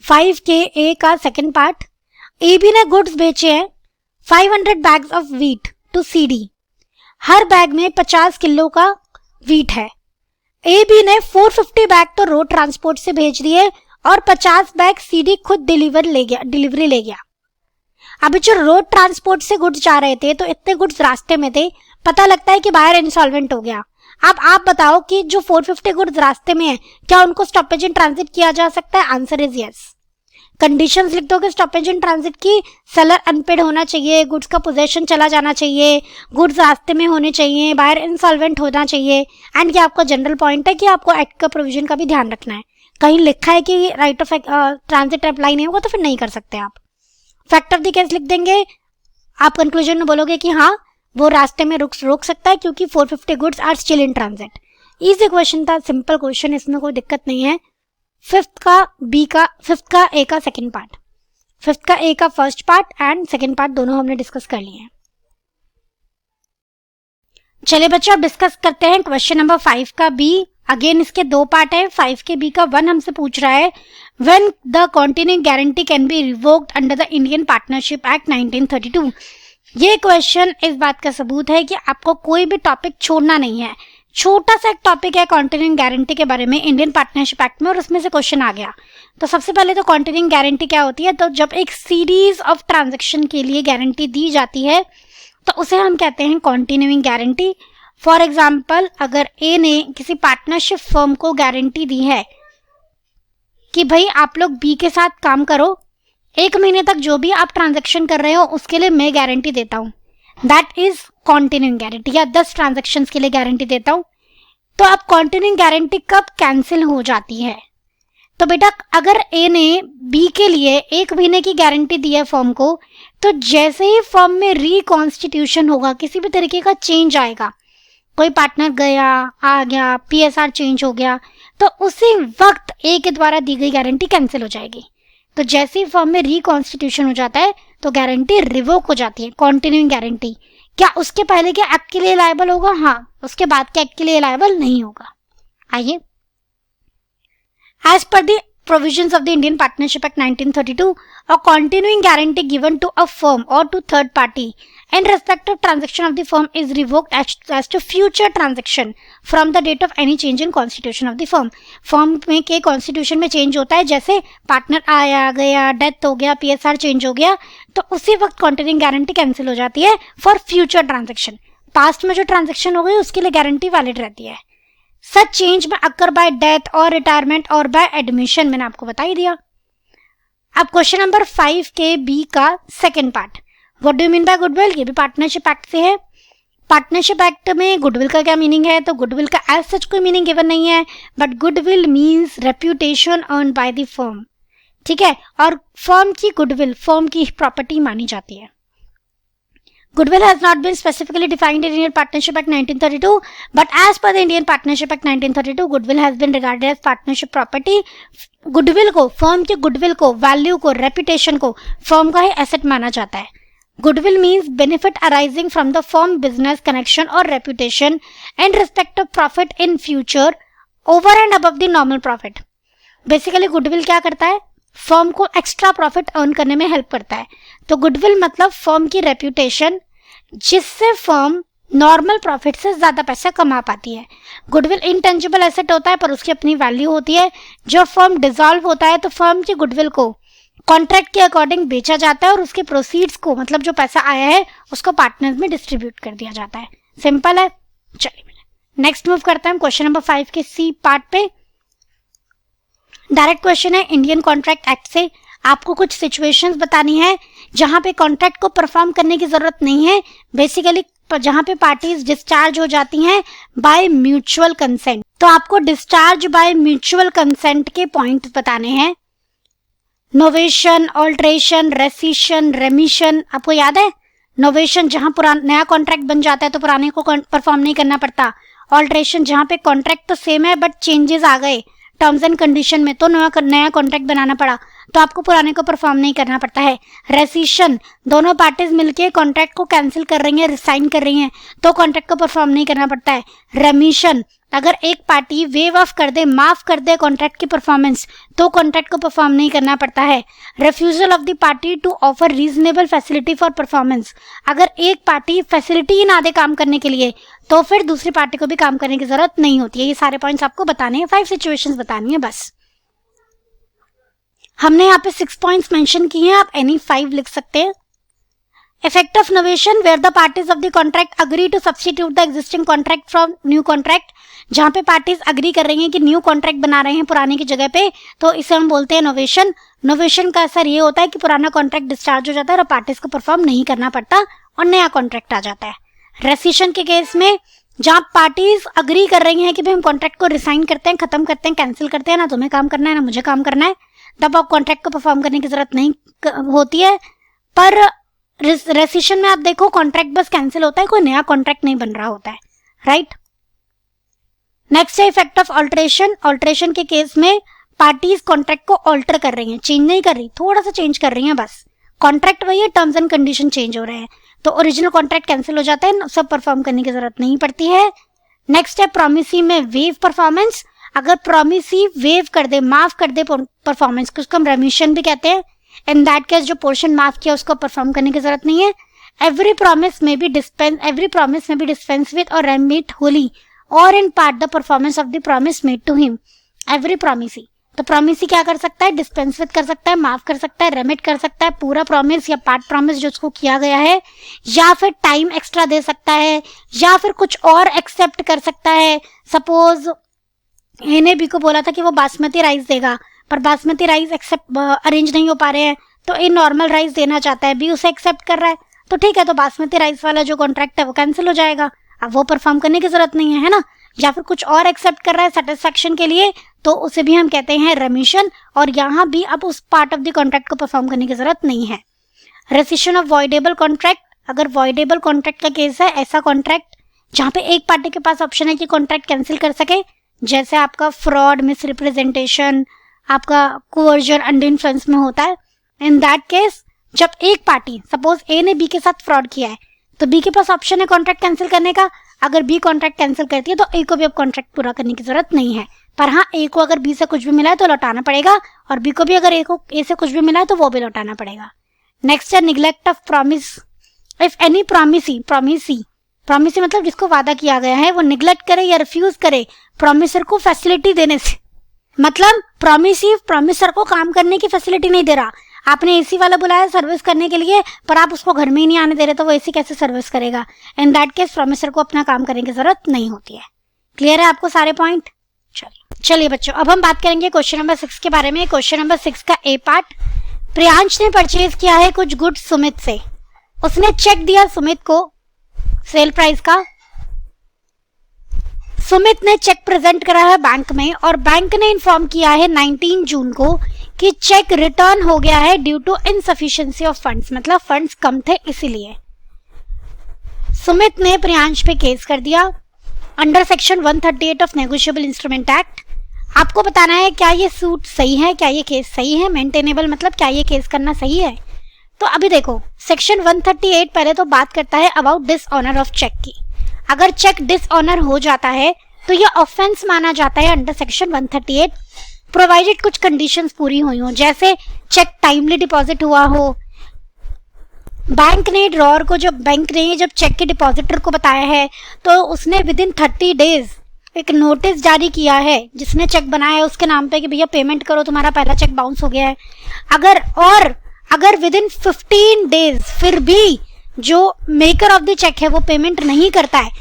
5 के ए का सेकेंड पार्ट। ए बी ने गुड्स बेचे हैं 500 bags of wheat to C D. हर बैग में 50 किलो का व्हीट है। ए बी ने 450 बैग तो रोड ट्रांसपोर्ट से भेज दिए और 50 बैग सीडी खुद डिलीवरी ले गया। अभी जो रोड ट्रांसपोर्ट से गुड्स जा रहे थे तो इतने गुड्स रास्ते में थे, पता लगता है कि बायर इंसॉल्वेंट हो गया। अब आप बताओ कि जो 450 गुड्स रास्ते में है क्या उनको स्टॉपेज इन ट्रांजिट किया जा सकता है? Answer is yes. कंडीशंस लिख दोगे स्टॉपेज इन ट्रांजिट की, सेलर अनपेड होना चाहिए, गुड्स का पोजेशन चला जाना चाहिए, गुड्स रास्ते में होने चाहिए, बायर इंसॉल्वेंट होना चाहिए, एंड ये आपका जनरल पॉइंट है कि आपको एक्ट का प्रोविजन का भी ध्यान रखना है। कहीं लिखा है कि राइट ऑफ ट्रांजिट अप्लाई नहीं होगा तो फिर नहीं कर सकते आप। फैक्ट ऑफ द केस लिख देंगे। आप कंक्लूजन में बोलोगे कि हाँ वो रास्ते में रोक सकता है क्योंकि 450 goods are still in transit. Easy question था, सिंपल क्वेश्चन, इसमें कोई दिक्कत नहीं है। फिफ्थ का ए का सेकेंड पार्ट, फिफ्थ का ए का first part and second part दोनों हमने डिस्कस कर लिए हैं। चलिए बच्चों अब डिस्कस करते हैं क्वेश्चन नंबर 5 का बी। अगेन इसके 2 पार्ट है। 5 के बी का 1 हमसे पूछ रहा है when the continuing guarantee can be revoked under the Indian partnership act 1932। ये क्वेश्चन इस बात का सबूत है कि आपको कोई भी टॉपिक छोड़ना नहीं है। छोटा सा एक टॉपिक है कॉन्टिन्यूइंग गारंटी के बारे में इंडियन पार्टनरशिप एक्ट में, और उसमें से क्वेश्चन आ गया। तो सबसे पहले तो कॉन्टिन्यूइंग गारंटी क्या होती है? तो जब एक सीरीज ऑफ ट्रांजैक्शन के लिए गारंटी दी जाती है तो उसे हम कहते हैं कॉन्टिन्यूइंग गारंटी। फॉर एग्जाम्पल, अगर ए ने किसी पार्टनरशिप फर्म को गारंटी दी है कि भाई आप लोग बी के साथ काम करो, 1 महीने तक जो भी आप ट्रांजैक्शन कर रहे हो उसके लिए मैं गारंटी देता हूं, दैट इज कॉन्टिन्यूइंग गारंटी। या 10 ट्रांजैक्शन के लिए गारंटी देता हूं, तो अब कॉन्टिन्यूइंग गारंटी कब कैंसिल हो जाती है? तो बेटा अगर ए ने बी के लिए 1 महीने की गारंटी दी है फर्म को, तो जैसे ही फर्म में रिकॉन्स्टिट्यूशन होगा, किसी भी तरीके का चेंज आएगा, कोई पार्टनर गया आ गया, पीएसआर चेंज हो गया, तो उसी वक्त ए के द्वारा दी गई गारंटी कैंसिल हो जाएगी। तो जैसे ही फर्म में रिकॉन्स्टिट्यूशन हो जाता है तो गारंटी रिवोक हो जाती है, कॉन्टिन्यूइंग गारंटी। क्या उसके पहले के एक्ट के लिए लायबल होगा? हाँ, उसके बाद के एक्ट के लिए लायबल नहीं होगा। आइए, as per the provisions of the Indian Partnership Act 1932 or continuing guarantee given to a firm or to third party in respect of transaction of the firm is revoked as to future transaction from the date of any change in constitution of the firm. Firm में के constitution में change होता है, जैसे partner आया गया, death हो गया, PSR चेंज हो गया, तो उसी वक्त कॉन्टिन्यूइंग गारंटी कैंसिल हो जाती है फॉर फ्यूचर ट्रांजेक्शन. पास्ट में जो ट्रांजेक्शन हो गई उसके लिए गारंटी वैलिड रहती है. सच चेंज में अकर बाय डेथ और रिटायरमेंट और बाय एडमिशन, मैंने आपको बता ही दिया. अब क्वेश्चन नंबर 5 के बी का second part, what do you mean by goodwill. ये भी पार्टनरशिप एक्ट से है. पार्टनरशिप एक्ट में गुडविल का क्या मीनिंग है, तो गुडविल का एज सच कोई मीनिंग गिवन नहीं है, but goodwill means reputation earn by the firm. ठीक है, और फर्म की गुडविल फर्म की प्रॉपर्टी मानी जाती है. Goodwill has not been specifically defined in Indian Partnership Act 1932, but as per the Indian Partnership Act 1932, goodwill has been regarded as partnership property. Goodwill को, firm के गुडविल को, value को, reputation को firm का ही asset माना जाता है. Goodwill means benefit arising from the firm business connection or reputation in respect of profit in future over and above the normal profit. Basically goodwill क्या करता है, फर्म को एक्स्ट्रा प्रॉफिट अर्न करने में हेल्प करता है. तो गुडविल मतलब फर्म की रेप्यूटेशन जिससे फर्म नॉर्मल प्रॉफिट से ज्यादा पैसा कमा पाती है. गुडविल इनटेंजिबल एसेट होता है पर उसकी अपनी वैल्यू होती है. जब फर्म डिसॉल्व होता है तो फर्म की गुडविल को कॉन्ट्रैक्ट के अकॉर्डिंग बेचा जाता है और उसके प्रोसीड्स को, मतलब जो पैसा आया है उसको पार्टनर्स में डिस्ट्रीब्यूट कर दिया जाता है. सिंपल है. चलिए नेक्स्ट मूव करते हैं क्वेश्चन नंबर 5 के सी पार्ट पे. डायरेक्ट क्वेश्चन है इंडियन कॉन्ट्रैक्ट एक्ट से. आपको कुछ सिचुएशंस बतानी है जहां पे कॉन्ट्रैक्ट को परफॉर्म करने की जरूरत नहीं है, बेसिकली जहां पे पार्टीज डिस्चार्ज हो जाती हैं बाय म्यूचुअल कंसेंट. तो आपको डिस्चार्ज बाय म्यूचुअल कंसेंट के पॉइंट बताने हैं. Novation, alteration, rescission, रेमिशन. आपको याद है नोवेशन जहां पुराना नया कॉन्ट्रैक्ट बन जाता है तो पुराने को परफॉर्म नहीं करना पड़ता. ऑल्ट्रेशन जहां पे कॉन्ट्रैक्ट तो सेम है बट चेंजेस आ गए टर्म्स एंड कंडीशन में तो नया कॉन्ट्रैक्ट बनाना पड़ा तो आपको पुराने को परफॉर्म नहीं करना पड़ता है. रेसिशन, दोनों पार्टीज मिलके कॉन्ट्रैक्ट को कैंसिल कर रही हैं, रिसाइन कर रही हैं तो कॉन्ट्रैक्ट को परफॉर्म नहीं करना पड़ता है. रेमिशन, अगर एक पार्टी वेव ऑफ कर दे, माफ कर दे कॉन्ट्रैक्ट की परफॉर्मेंस तो कॉन्ट्रैक्ट को परफॉर्म नहीं करना पड़ता है. Refusal of the party to offer reasonable facility for performance, अगर एक पार्टी फैसिलिटी ही ना दे काम करने के लिए तो फिर दूसरी पार्टी को भी काम करने की जरूरत नहीं होती है. ये सारे पॉइंट्स आपको बताने हैं, 5 सिचुएशंस बतानी है बस. हमने यहाँ पे 6 पॉइंट्स मेंशन किए हैं, आप एनी 5 लिख सकते हैं. Effect of novation where the parties of the contract agree to substitute the existing contract from new contract, जहां पे पार्टीज अग्री कर रही हैं कि न्यू कॉन्ट्रैक्ट बना रहे हैं पुराने की जगह पे, तो इसे हम बोलते हैं नोवेशन. नोवेशन का असर ये होता है कि पुराना कॉन्ट्रैक्ट डिस्चार्ज हो जाता है और पार्टीज को परफॉर्म नहीं करना पड़ता और नया कॉन्ट्रैक्ट आ जाता है. रेसिशन के केस में जहां पार्टीज अग्री कर रही हैं कि भाई हम कॉन्ट्रैक्ट को रिसाइन करते हैं, खत्म करते हैं, कैंसिल करते हैं, ना तुम्हें काम करना है ना मुझे काम करना है, तब आप कॉन्ट्रैक्ट को परफॉर्म करने की जरूरत नहीं होती है. पर रेसिशन में आप देखो कॉन्ट्रैक्ट बस कैंसिल होता है, कोई नया कॉन्ट्रैक्ट नहीं बन रहा होता है. राइट. नेक्स्ट है इफेक्ट ऑफ ऑल्ट्रेशन. ऑल्ट्रेशन के केस में पार्टीज कॉन्ट्रैक्ट को ऑल्टर कर रही हैं, चेंज नहीं कर रही, थोड़ा सा चेंज कर रही हैं बस. कॉन्ट्रैक्ट वही है, टर्म्स एंड कंडीशन चेंज हो रहे हैं तो ओरिजिनल कॉन्ट्रैक्ट कैंसिल हो जाता है, सब परफॉर्म करने की जरूरत नहीं पड़ती है. नेक्स्ट है प्रोमिसी में वेव परफॉर्मेंस. अगर प्रोमिसी वेव कर दे, माफ कर दे परफॉर्मेंस को, उसको हम रेमिशन भी कहते हैं. इन दैट केस जो पोर्शन माफ किया उसको परफॉर्म करने की जरूरत नहीं है. एवरी प्रॉमिस में भी dispense with or remit wholly or in part the performance of the promise made to him. Every promisee, तो प्रोमिसी क्या कर सकता है, डिस्पेंस विद कर सकता है, माफ कर सकता है, रेमिट कर सकता है पूरा प्रॉमिस या पार्ट प्रॉमिस जो उसको किया गया है, या फिर टाइम एक्स्ट्रा दे सकता है, या फिर कुछ और एक्सेप्ट कर सकता है. सपोज ए ने बी को बोला था कि वो बासमती राइस देगा पर बासमती राइस एक्सेप्ट अरेंज नहीं हो पा रहे हैं तो ए नॉर्मल राइस देना चाहता है, बी उसे एक्सेप्ट कर रहा है तो ठीक है, तो बासमती राइस वाला जो कॉन्ट्रैक्ट है वो कैंसिल हो जाएगा, अब वो परफॉर्म करने की जरूरत नहीं है ना. या फिर कुछ और एक्सेप्ट कर रहा है सेटिस्फैक्शन के लिए तो उसे भी हम कहते हैं रेमिशन, और यहाँ भी अब उस पार्ट ऑफ द कॉन्ट्रैक्ट को परफॉर्म करने की जरूरत नहीं है. Rescission of voidable contract. अगर वॉइडेबल कॉन्ट्रैक्ट का केस है ऐसा कॉन्ट्रैक्ट जहां पे एक पार्टी के पास ऑप्शन है कि कॉन्ट्रैक्ट कैंसिल कर सके, जैसे आपका फ्रॉड, मिसरिप्रेजेंटेशन, आपका कोवर्जन, अंडर इन्फ्लुएंस में होता है. इन दैट केस जब एक पार्टी, सपोज ए ने बी के साथ फ्रॉड किया है तो बी के पास ऑप्शन है कॉन्ट्रैक्ट कैंसिल करने का. अगर बी कॉन्ट्रैक्ट कैंसिल करती है तो ए को भी अब कॉन्ट्रैक्ट पूरा करने की जरूरत नहीं है, पर हाँ ए को अगर बी से कुछ भी मिला है तो लौटाना पड़ेगा, और बी को भी अगर ए से कुछ भी मिला है तो वो भी लौटाना पड़ेगा। नेक्स्ट है neglect of promise. If any promisee मतलब जिसको वादा किया गया है वो निग्लेक्ट करे या रिफ्यूज करे प्रॉमिसर को फैसिलिटी देने से, मतलब प्रॉमिसर को काम करने की फैसिलिटी नहीं दे रहा। आपने एसी वाला बुलाया सर्विस करने के लिए, पर आप उसको घर में ही नहीं आने दे रहे, तो वो एसी कैसे सर्विस करेगा? इन दैट केस प्रॉमिसर को अपना काम करने की जरूरत नहीं होती है। क्लियर है आपको सारे पॉइंट? चलिए बच्चों, अब हम बात करेंगे क्वेश्चन नंबर 6 के बारे में। क्वेश्चन नंबर 6 का ए पार्ट, प्रियांश ने परचेज किया है कुछ गुड्स सुमित से। उसने चेक दिया सुमित को सेल प्राइस का। सुमित ने चेक प्रेजेंट करा है बैंक में, और बैंक ने इन्फॉर्म किया है 19 जून को कि चेक रिटर्न हो गया है due to insufficiency of funds, मतलब फंड्स कम थे इसीलिए। सुमित ने प्रियांश पे केस कर दिया under section 138 of negotiable instrument act. आपको बताना है क्या ये सूट सही है, क्या ये केस सही है, मेंटेनेबल मतलब क्या ये केस करना सही है। तो अभी देखो सेक्शन 138 पहले तो बात करता है अबाउट डिसऑनर ऑफ चेक की। अगर चेक डिसऑनर हो जाता है तो ये ऑफेंस माना जाता है अंडर सेक्शन 138, प्रोवाइडेड कुछ कंडीशंस पूरी हुई हो, जैसे चेक टाइमली डिपॉजिट हुआ हो, बैंक ने जब चेक के डिपॉजिटर को बताया है तो उसने विद इन 30 डेज एक नोटिस जारी किया है जिसने चेक बनाया है उसके नाम पे कि भैया पेमेंट करो, तुम्हारा पहला चेक बाउंस हो गया है। अगर विद इन 15 डेज फिर भी जो मेकर ऑफ द चेक है वो पेमेंट नहीं करता है,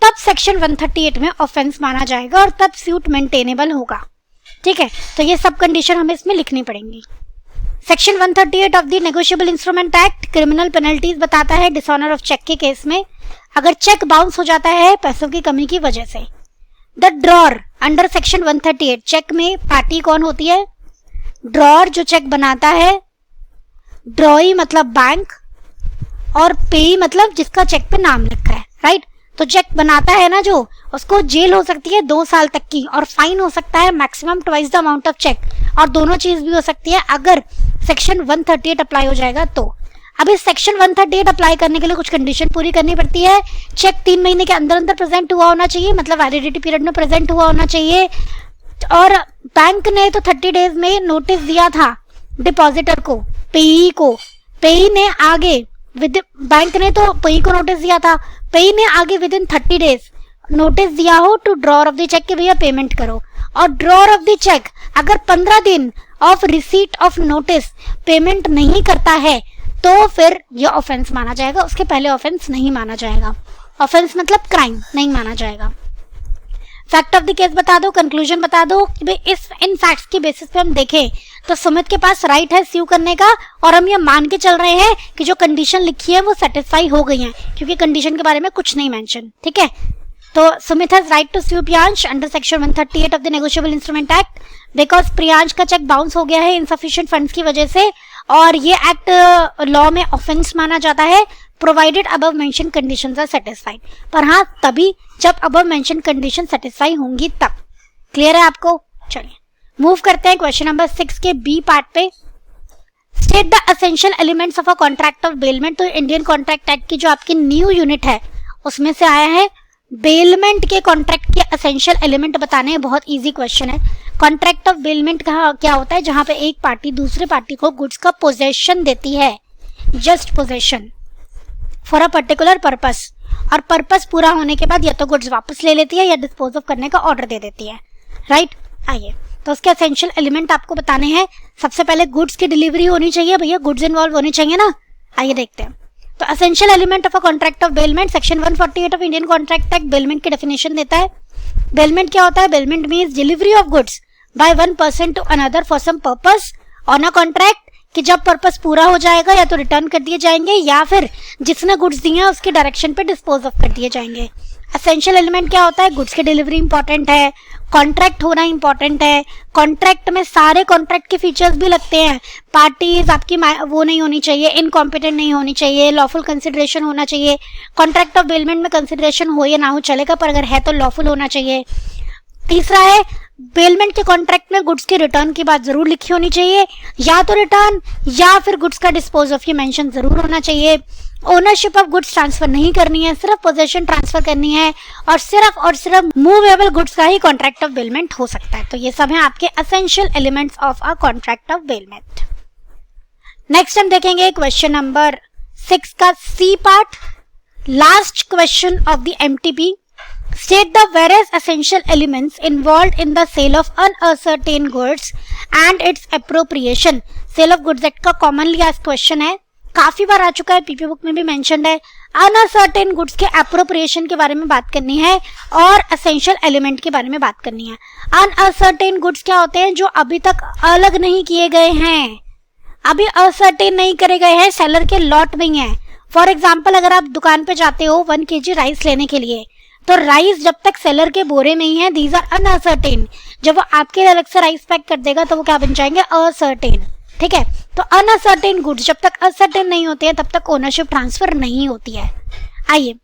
तब सेक्शन 138 में ऑफेंस माना जाएगा और तब सूट मेंटेनेबल होगा। ठीक है, तो ये सब कंडीशन हमें इसमें लिखनी पड़ेंगी। Section 138 of the negotiable instrument act criminal penalties बताता है डिसऑनर ऑफ चेक के केस में, अगर चेक बाउंस हो जाता है पैसों की कमी की वजह से। The drawer under section 138, cheque में पार्टी कौन होती है? ड्रॉर जो चेक बनाता है, ड्रॉई मतलब बैंक, और पेई मतलब जिसका चेक पे नाम लिखा है, राइट। तो चेक बनाता है ना जो, उसको जेल हो सकती है 2 साल तक की, और फाइन हो सकता है maximum twice the amount of cheque, और दोनों चीज भी हो सकती है अगर सेक्शन 138 अप्लाई हो जाएगा तो। अब इस सेक्शन 138 अप्लाई करने के लिए कुछ कंडीशन पूरी करनी पड़ती है। चेक 3 महीने के अंदर अंदर प्रेजेंट हुआ होना चाहिए, मतलब वैलिडिटी पीरियड में प्रेजेंट हुआ होना चाहिए, और बैंक ने तो 30 डेज में नोटिस दिया था डिपॉजिटर को, पेई को। पेई ने आगे बैंक ने तो पेई को नोटिस दिया था, पेई ने आगे विद इन 30 डेज नोटिस दिया हो to drawer of the cheque कि भैया पेमेंट करो, और ड्रॉर ऑफ द चेक अगर 15 दिन of receipt of notice payment नहीं करता है तो फिर यह ऑफेंस माना जाएगा, उसके पहले ऑफेंस नहीं माना जाएगा। ऑफेंस मतलब क्राइम नहीं माना जाएगा। फैक्ट ऑफ द केस बता दो, कंक्लूजन बता दो कि भाई इन फैक्ट्स की बेसिस पे हम देखें तो सुमित के पास राइट है स्यू करने का, और हम ये मान के चल रहे हैं कि जो कंडीशन लिखी है वो सेटिस्फाई हो गई है, क्योंकि कंडीशन के बारे में कुछ नहीं मेंशन। ठीक है, तो Sumit has right to sue Priyansh under section 138 of the negotiable instrument act because Priyansh का चेक बाउंस हो गया है इनसफिशिएंट फंड्स की वजह से, और ये एक्ट लॉ में ऑफेंस माना जाता है provided above mention conditions are satisfied. पर हाँ तभी जब अबव मेंशन कंडीशन सेटिस्फाई होंगी तब। क्लियर है आपको? चलिए मूव करते हैं क्वेश्चन नंबर 6 के बी पार्ट पे। State the essential elements of a contract of bailment. तो इंडियन कॉन्ट्रैक्ट एक्ट की जो आपकी न्यू यूनिट है उसमें से आया है बेलमेंट के कॉन्ट्रैक्ट के एसेंशियल एलिमेंट बताने हैं। बहुत इजी क्वेश्चन है। कॉन्ट्रैक्ट ऑफ बेलमेंट का क्या होता है? जहां पे एक पार्टी दूसरे पार्टी को गुड्स का पोजेशन देती है, just possession for a particular purpose, और पर्पस पूरा होने के बाद या तो गुड्स वापस ले लेती है या डिस्पोज ऑफ करने का ऑर्डर दे देती है, राइट। आइए तो उसके एसेंशियल एलिमेंट आपको बताने हैं। सबसे पहले गुड्स की डिलीवरी होनी चाहिए, भैया गुड्स इन्वॉल्व होनी चाहिए ना। आइए देखते हैं। तो essential element of a contract of bailment, section 148 of Indian contract act bailment की डेफिनेशन देता है। बेलमेंट क्या होता है? Bailment means delivery of goods by one person to another for some purpose on a contract, कि जब purpose पूरा हो जाएगा या तो रिटर्न कर दिए जाएंगे या फिर जिसने गुड्स दिए हैं उसके डायरेक्शन पे डिस्पोज ऑफ कर दिए जाएंगे। एसेंशियल एलिमेंट क्या होता है? गुड्स की डिलीवरी इंपॉर्टेंट है, कॉन्ट्रैक्ट होना इंपॉर्टेंट है, कॉन्ट्रैक्ट में सारे कॉन्ट्रैक्ट के फीचर्स भी लगते हैं। पार्टीज आपकी वो नहीं होनी चाहिए, इनकॉम्पिटेंट नहीं होनी चाहिए, लॉफुल कंसिडरेशन होना चाहिए। कॉन्ट्रैक्ट ऑफ बेलमेंट में कंसिडरेशन हो या ना हो चलेगा, पर अगर है तो लॉफुल होना चाहिए। तीसरा है बेलमेंट के कॉन्ट्रैक्ट में गुड्स के रिटर्न की बात जरूर लिखी होनी चाहिए, या तो रिटर्न या फिर गुड्स का डिस्पोज ऑफ ये मेंशन जरूर होना चाहिए। ओनरशिप ऑफ गुड्स ट्रांसफर नहीं करनी है, सिर्फ पोजेशन ट्रांसफर करनी है, और सिर्फ मूवेबल गुड्स का ही कॉन्ट्रैक्ट ऑफ बेलमेंट हो सकता है। तो ये सब है आपके essential elements of a contract of bailment. Next हम देखेंगे क्वेश्चन नंबर 6 का C part, last question of the MTP. State the various essential elements involved in the sale of uncertain goods and its appropriation। Sale of goods act का commonly asked question है, काफी बार आ चुका है, PP book में भी mentioned है। Uncertain goods के appropriation के बारे में बात करनी है और एसेंशियल एलिमेंट के बारे में बात करनी है। अनसर्टेन गुड्स क्या होते हैं? जो अभी तक अलग नहीं किए गए हैं, अभी असर्टेन नहीं करे गए हैं, सेलर के लॉट नहीं है। फॉर एग्जाम्पल, अगर आप दुकान पे जाते हो 1 kg राइस लेने के लिए, तो राइस जब तक सेलर के बोरे में ही है, दीज आर अनसर्टेन। जब वो आपके लिए अलग से राइस पैक कर देगा तो वो क्या बन जाएंगे? असर्टेन। ठीक है, तो अनसर्टेन गुड्स जब तक असर्टेन नहीं होते हैं तब तक ओनरशिप ट्रांसफर नहीं होती है। आइए,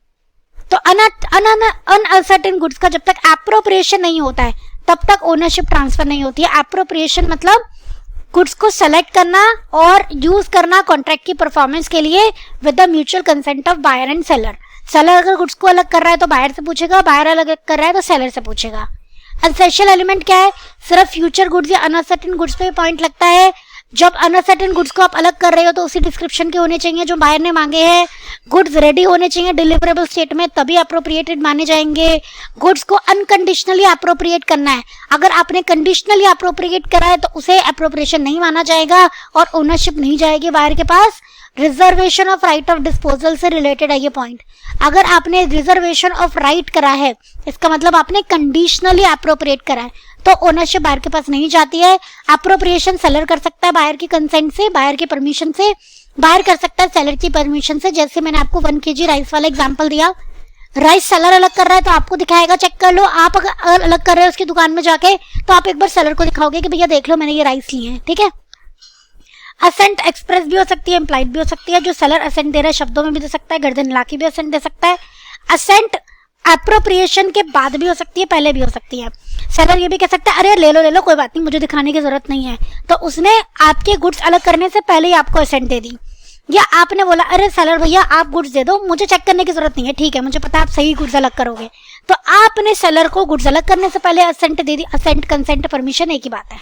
तो अनसर्टेन गुड्स का जब तक एप्रोप्रिएशन नहीं होता है तब तक ओनरशिप ट्रांसफर नहीं होती है। एप्रोप्रिएशन मतलब गुड्स को सेलेक्ट करना और यूज करना कॉन्ट्रैक्ट की परफॉर्मेंस के लिए with the mutual consent of buyer and seller. Seller अगर गुड्स को अलग कर रहा है तो बायर से पूछेगा, बायर अलग कर रहा है तो सेलर से पूछेगा। एसेंशियल एलिमेंट क्या है? सिर्फ फ्यूचर गुड्स या अनसर्टेन गुड्स पे पॉइंट लगता है। जब अनसर्टेन गुड्स को आप अलग कर रहे हो तो उसी डिस्क्रिप्शन के होने चाहिए जो बायर ने मांगे हैं। गुड्स रेडी होने चाहिए डिलीवरेबल स्टेट में, तभी अप्रोप्रिएटेड माने जाएंगे। गुड्स को अनकंडीशनली अप्रोप्रिएट करना है, अगर आपने कंडीशनली अप्रोप्रिएट करा है तो उसे अप्रोप्रिएशन नहीं माना जाएगा और ओनरशिप नहीं जाएगी बायर के पास। Reservation of right of disposal से रिलेटेड है ये पॉइंट। अगर आपने रिजर्वेशन ऑफ राइट करा है, इसका मतलब आपने कंडीशनली अप्रोप्रिएट करा है, तो ओनरशिप बायर के पास नहीं जाती है। अप्रोप्रिएशन सेलर कर सकता है बायर की कंसेंट से, बायर की परमिशन से। बायर कर सकता है सेलर की परमिशन से। जैसे मैंने आपको 1 kg राइस वाला एग्जांपल दिया, राइस सेलर अलग कर रहा है तो आपको दिखाएगा, चेक कर लो। आप अगर अलग कर रहे हो उसकी दुकान में जाके तो आप एक बार सेलर को दिखाओगे कि भैया देख लो मैंने ये राइस लिए हैं। ठीक है, असेंट एक्सप्रेस भी हो सकती है, इम्प्लाइड भी हो सकती है। जो सेलर असेंट दे रहा है शब्दों में भी दे सकता है, गर्दन हिला के भी असेंट दे सकता है। असेंट एप्रोप्रिएशन के बाद भी हो सकती है, पहले भी हो सकती है। सेलर ये भी कह सकता है अरे ले लो कोई बात नहीं, मुझे दिखाने की जरूरत नहीं है, तो उसने आपके गुड्स अलग करने से पहले ही आपको असेंट दे दी। या आपने बोला अरे सेलर भैया आप गुड्स दे दो, मुझे चेक करने की जरूरत नहीं है, ठीक है मुझे पता है आप सही गुड्स अलग करोगे, तो आपने सेलर को गुड्स अलग करने से पहले असेंट दे दी। असेंट, कंसेंट, परमिशन एक ही बात है,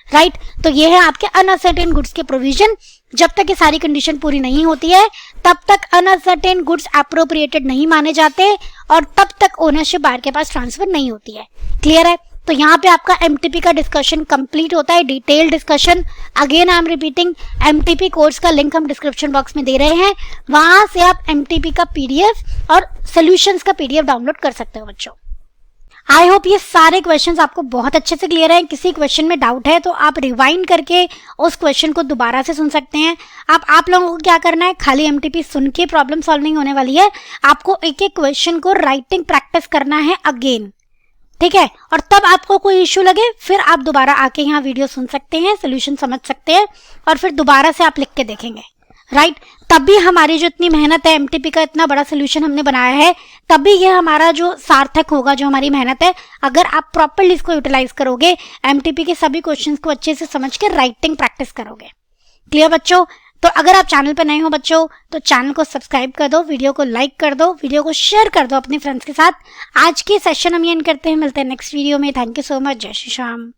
राइट। तो ये है आपके अनसर्टेन गुड्स के प्रोविजन। जब तक ये सारी कंडीशन पूरी नहीं होती है तब तक अनसर्टेन गुड्स एप्रोप्रिएटेड नहीं माने जाते और तब तक ओनरशिप बायर के पास ट्रांसफर नहीं होती है। क्लियर है? तो यहाँ पे आपका एमटीपी का डिस्कशन कंप्लीट होता है, detail discussion. Again I am repeating, MTP course का लिंक हम डिस्क्रिप्शन बॉक्स में दे रहे हैं, वहां से आप एमटीपी का पीडीएफ और सॉल्यूशंस का पीडीएफ डाउनलोड कर सकते हो बच्चों। आई होप ये सारे क्वेश्चंस आपको बहुत अच्छे से क्लियर हैं। किसी क्वेश्चन में डाउट है तो आप रिवाइंड करके उस क्वेश्चन को दोबारा से सुन सकते हैं। आप लोगों को क्या करना है, खाली एमटीपी सुन के प्रॉब्लम सॉल्विंग होने वाली है, आपको एक एक क्वेश्चन को राइटिंग प्रैक्टिस करना है अगेन, ठीक है। और तब आपको कोई इश्यू लगे फिर आप दोबारा आके यहाँ वीडियो सुन सकते हैं, सोल्यूशन समझ सकते हैं और फिर दोबारा से आप लिख के देखेंगे, राइट। तब भी हमारी जो इतनी मेहनत है, एमटीपी का इतना बड़ा सोल्यूशन हमने बनाया है, तब भी ये हमारा जो सार्थक होगा, जो हमारी मेहनत है, अगर आप प्रॉपर्ली इसको यूटिलाइज करोगे, एमटीपी के सभी क्वेश्चंस को अच्छे से समझ के राइटिंग प्रैक्टिस करोगे। क्लियर बच्चों? तो अगर आप चैनल पर नए हो बच्चों तो चैनल को सब्सक्राइब कर दो, वीडियो को लाइक कर दो, वीडियो को शेयर कर दो अपने फ्रेंड्स के साथ। आज के सेशन हम ये एंड करते हैं, मिलते हैं नेक्स्ट वीडियो में। Thank you so much. जय श्री राम।